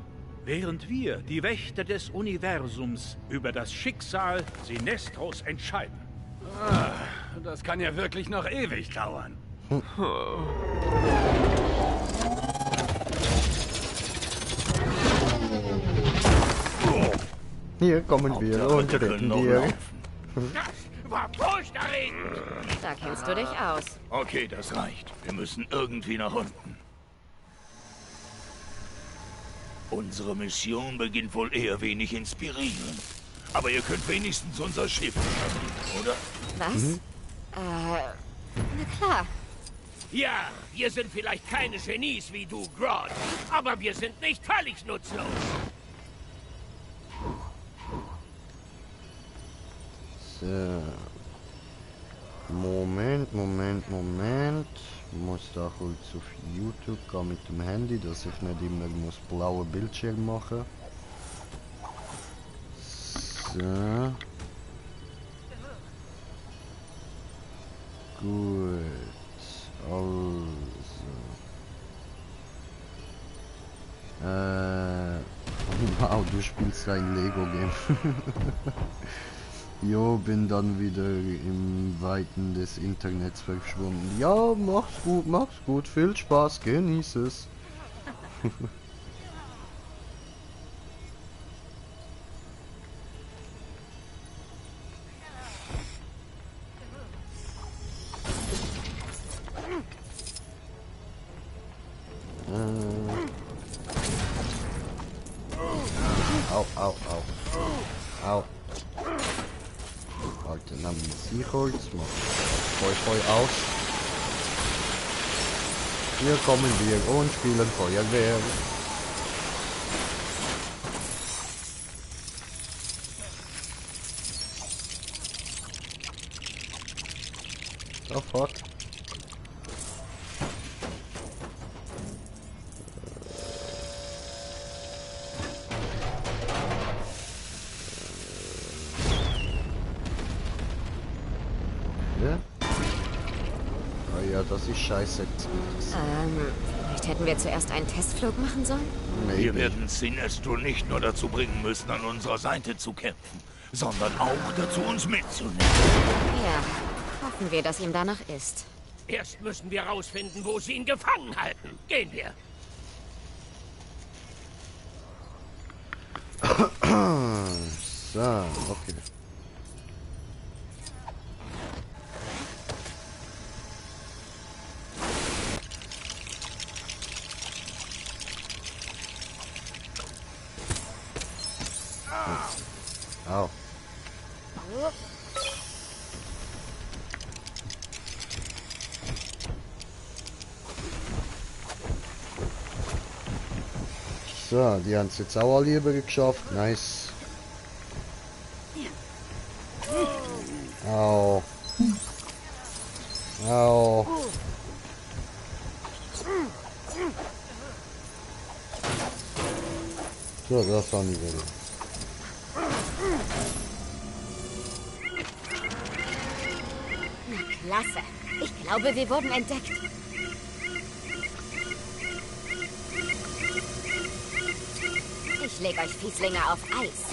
Während wir, die Wächter des Universums, über das Schicksal Sinestros entscheiden. Das kann ja wirklich noch ewig dauern. Hier kommen wir und retten dir. Das war furchterregend! Da kennst du dich aus. Okay, das reicht. Wir müssen irgendwie nach unten. Unsere Mission beginnt wohl eher wenig inspirierend. Aber ihr könnt wenigstens unser Schiff retten, oder? Was? Na klar. Ja, wir sind vielleicht keine Genies wie du, Grodd. Aber wir sind nicht völlig nutzlos. So. Moment. Muss da kurz auf YouTube gehen mit dem Handy, dass ich nicht immer muss blaue Bildschirm machen. So. Gut. Also. Wow, du spielst ein Lego-Game. Jo, bin dann wieder im Weiten des Internets verschwunden. Ja, mach's gut, viel Spaß, genieß es. Au. Alter, nahm Sicherholz, macht Feu aus. Hier kommen wir und spielen Feuerwehr. Oh fuck. Das ist scheiße. Vielleicht hätten wir zuerst einen Testflug machen sollen? Wir werden Sinestro nicht nur dazu bringen müssen, an unserer Seite zu kämpfen, sondern auch dazu, uns mitzunehmen. Ja, hoffen wir, dass ihm danach ist. Erst müssen wir rausfinden, wo sie ihn gefangen halten. Gehen wir. So, okay. Au. So, die haben es jetzt auch alle lieber geschafft. Nice. Au. Au. So, das haben die wieder. Na klasse. Ich glaube, wir wurden entdeckt. Ich lege euch Fieslinge auf Eis.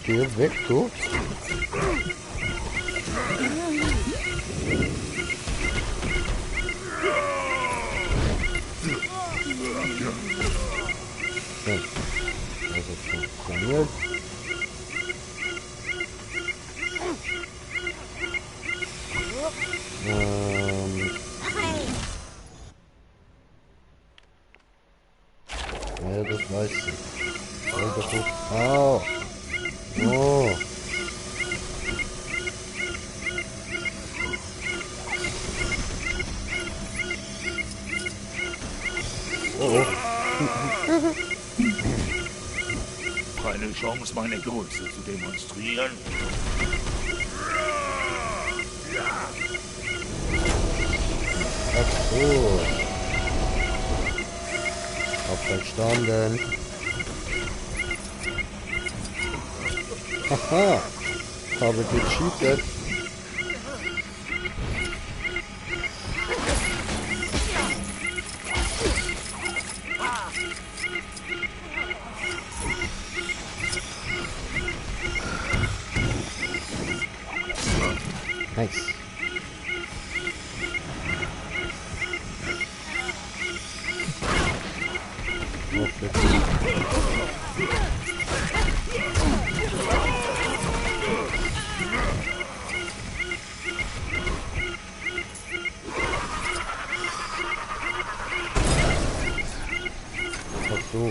Geh weg, du. Das funktioniert. Scheiße. Au! Oh! Oh! Keine Chance, meine Größe zu demonstrieren. Ach so. Hab verstanden. Haha. Habe gecheatet. Nice. Ach so.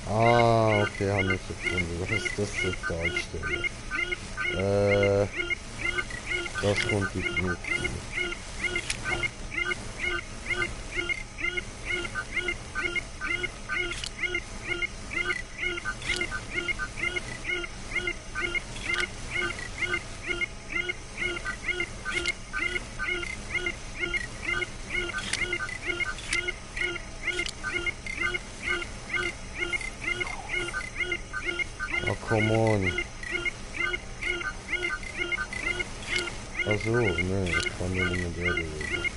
Ah, okay, haben wir gefunden. Was ist das jetzt darstellen? Das kommt die Knut. Oh, come on. Ach so, ne, das kann ja nicht mehr der gewesen.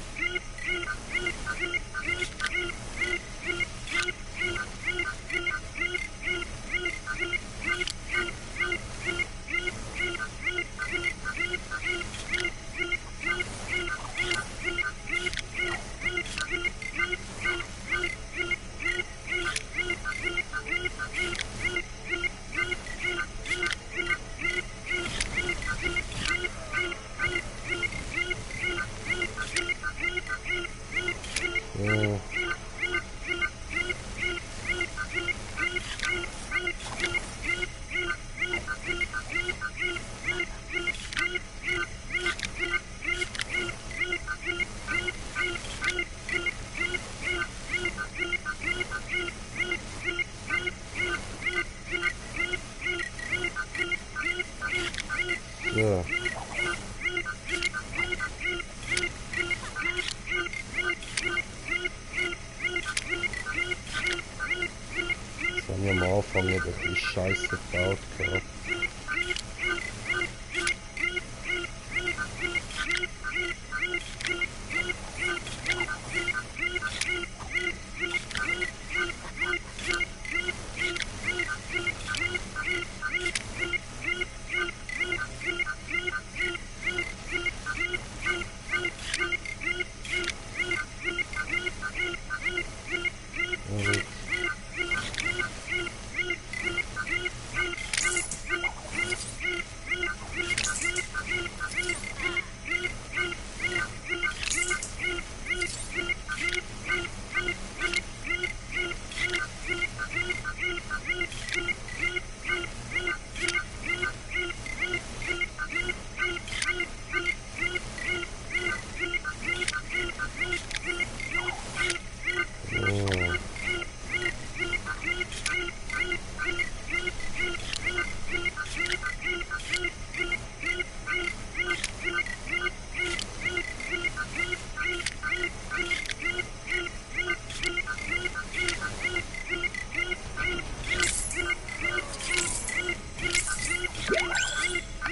Ja. Ja. Sollen wir mal anfangen, dass die Scheiße gebaut gehabt.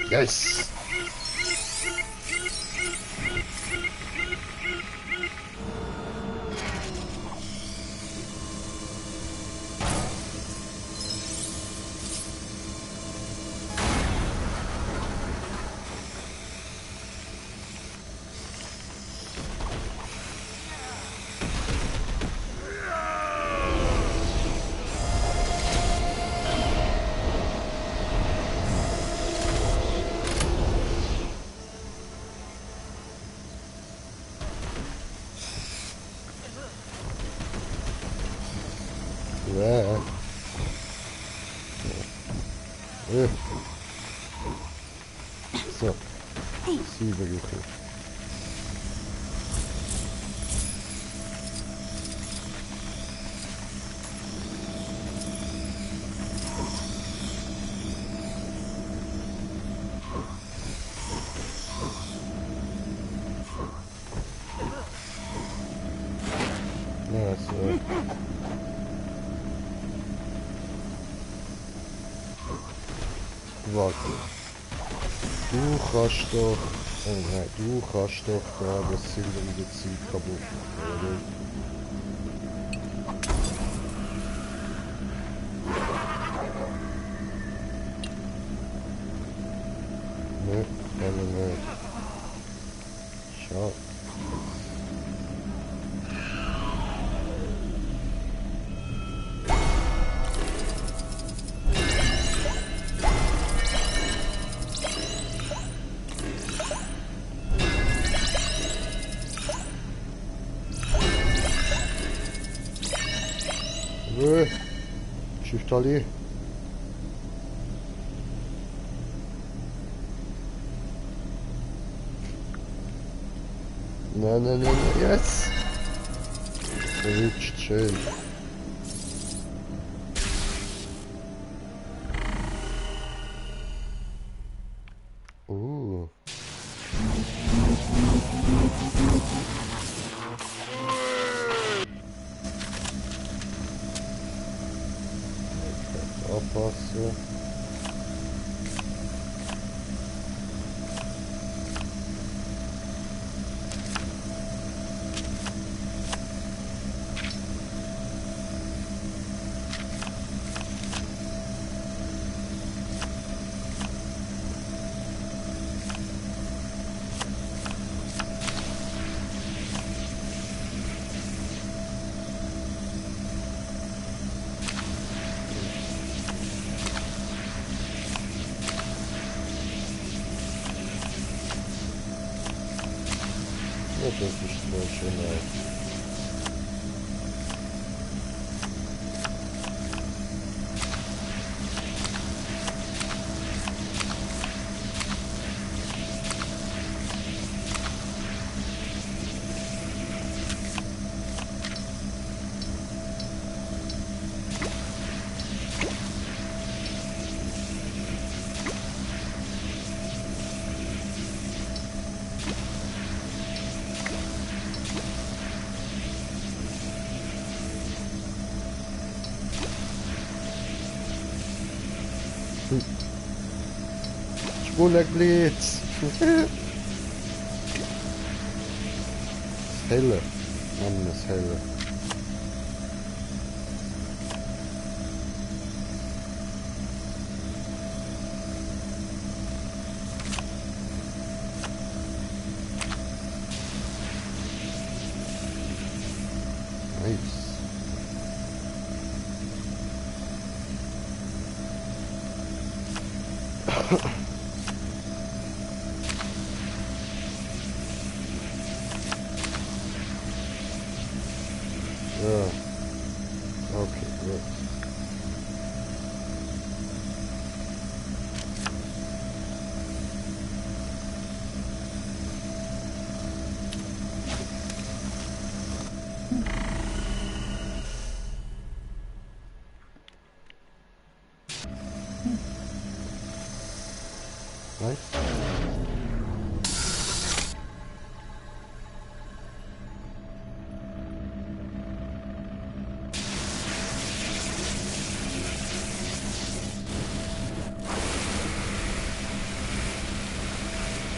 Yes! So. 7 Ruckel. Ja, so. Warte. Du kannst doch... Oh nein, du kannst doch da das silbrige Zeug kaputt machen, oder? Ne, kann er nicht. Schade. Shift Ali. Nein, yes! Verrutscht, schön. Aufpassen. Das ist voll schön aus. Schwulerblitz! Helle. Mann, das Helle. Nice. Yeah. Okay, good. Nice.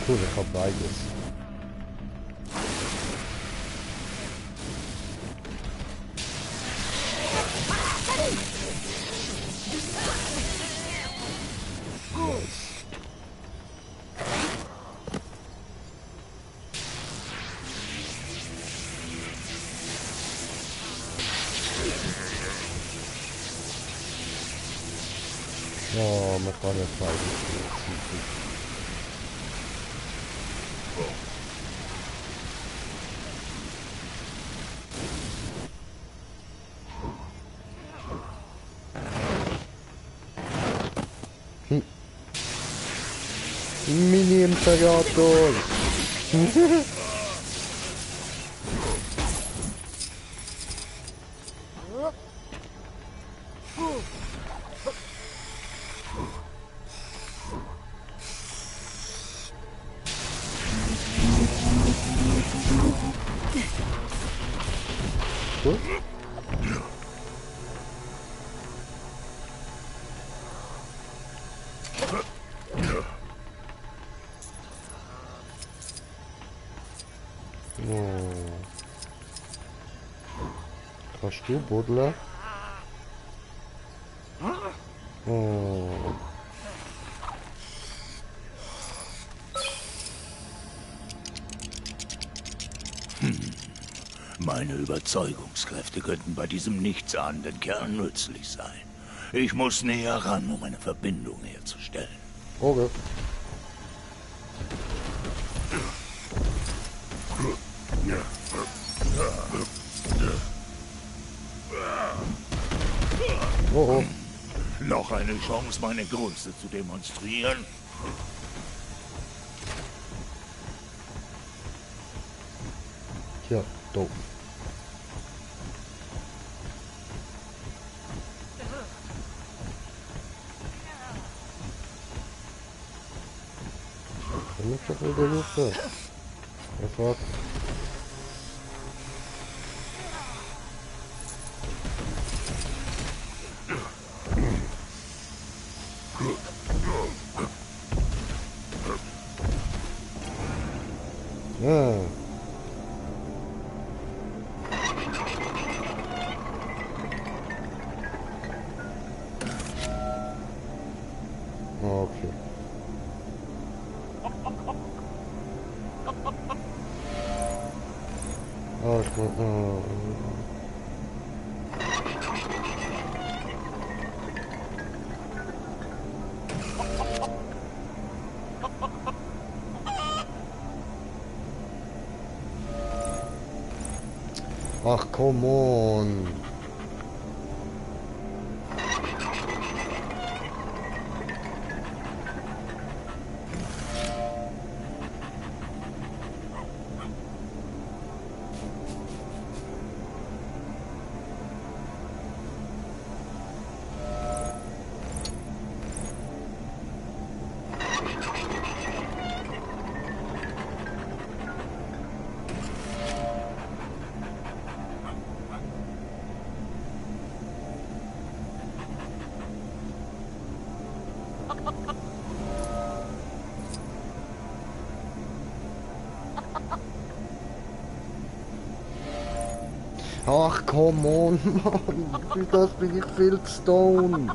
Cool, ich hab beides. Oh, man kann ja beides. Mini-Imperator. Kannst du buddeln? Oh. Meine Überzeugungskräfte könnten bei diesem nichtsahnenden Kerl nützlich sein. Ich muss näher ran, um eine Verbindung herzustellen. Okay. Oh, oh. Noch eine Chance, meine Größe zu demonstrieren? Ja, doof. Dann ist doch wieder Hilfe. Was? Ja. Okay. Oh, ich muss, Ach, come on. Ach, come on, Mann. Für das bin ich viel zu stoned.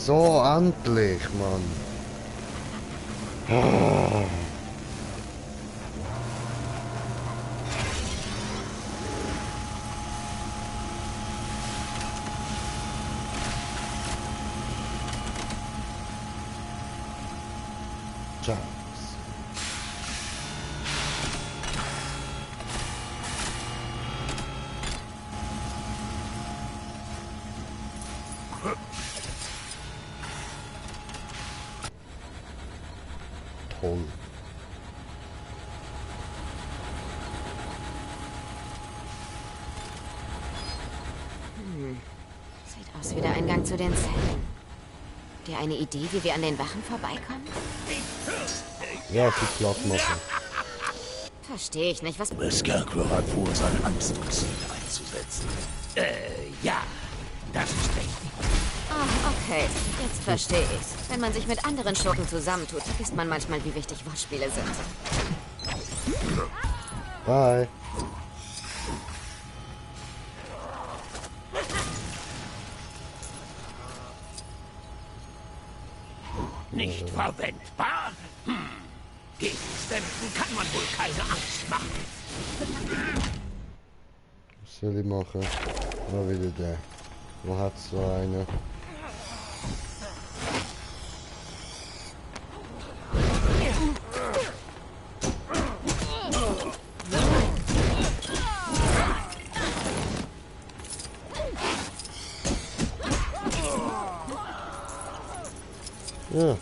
So, endlich, Mann. Oh. Ciao. Toll. Sieht aus wie der Eingang zu den Zellen. Dir eine Idee, wie wir an den Wachen vorbeikommen? Ja, viel Platz machen. Verstehe ich nicht, was... Scarecrow hat vor, seine Angsttoxine einzusetzen. Ja, das ist richtig. Ah, okay. Jetzt verstehe ich's. Wenn man sich mit anderen Schurken zusammentut, vergisst man manchmal, wie wichtig Wortspiele sind. Bye. Nicht verwendbar? Gegenständen kann man wohl keine Angst machen. soll ich machen? Mal wieder der. Wo hat so eine? Ja.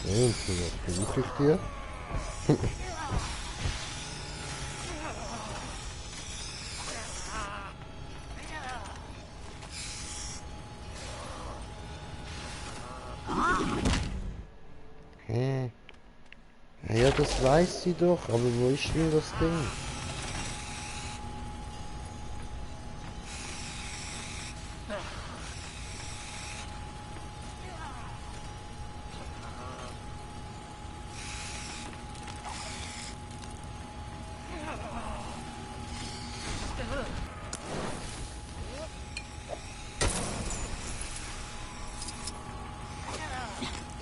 Und was versuche ich dir? Hä? Ja, das weiß sie doch, aber wo ist denn das Ding?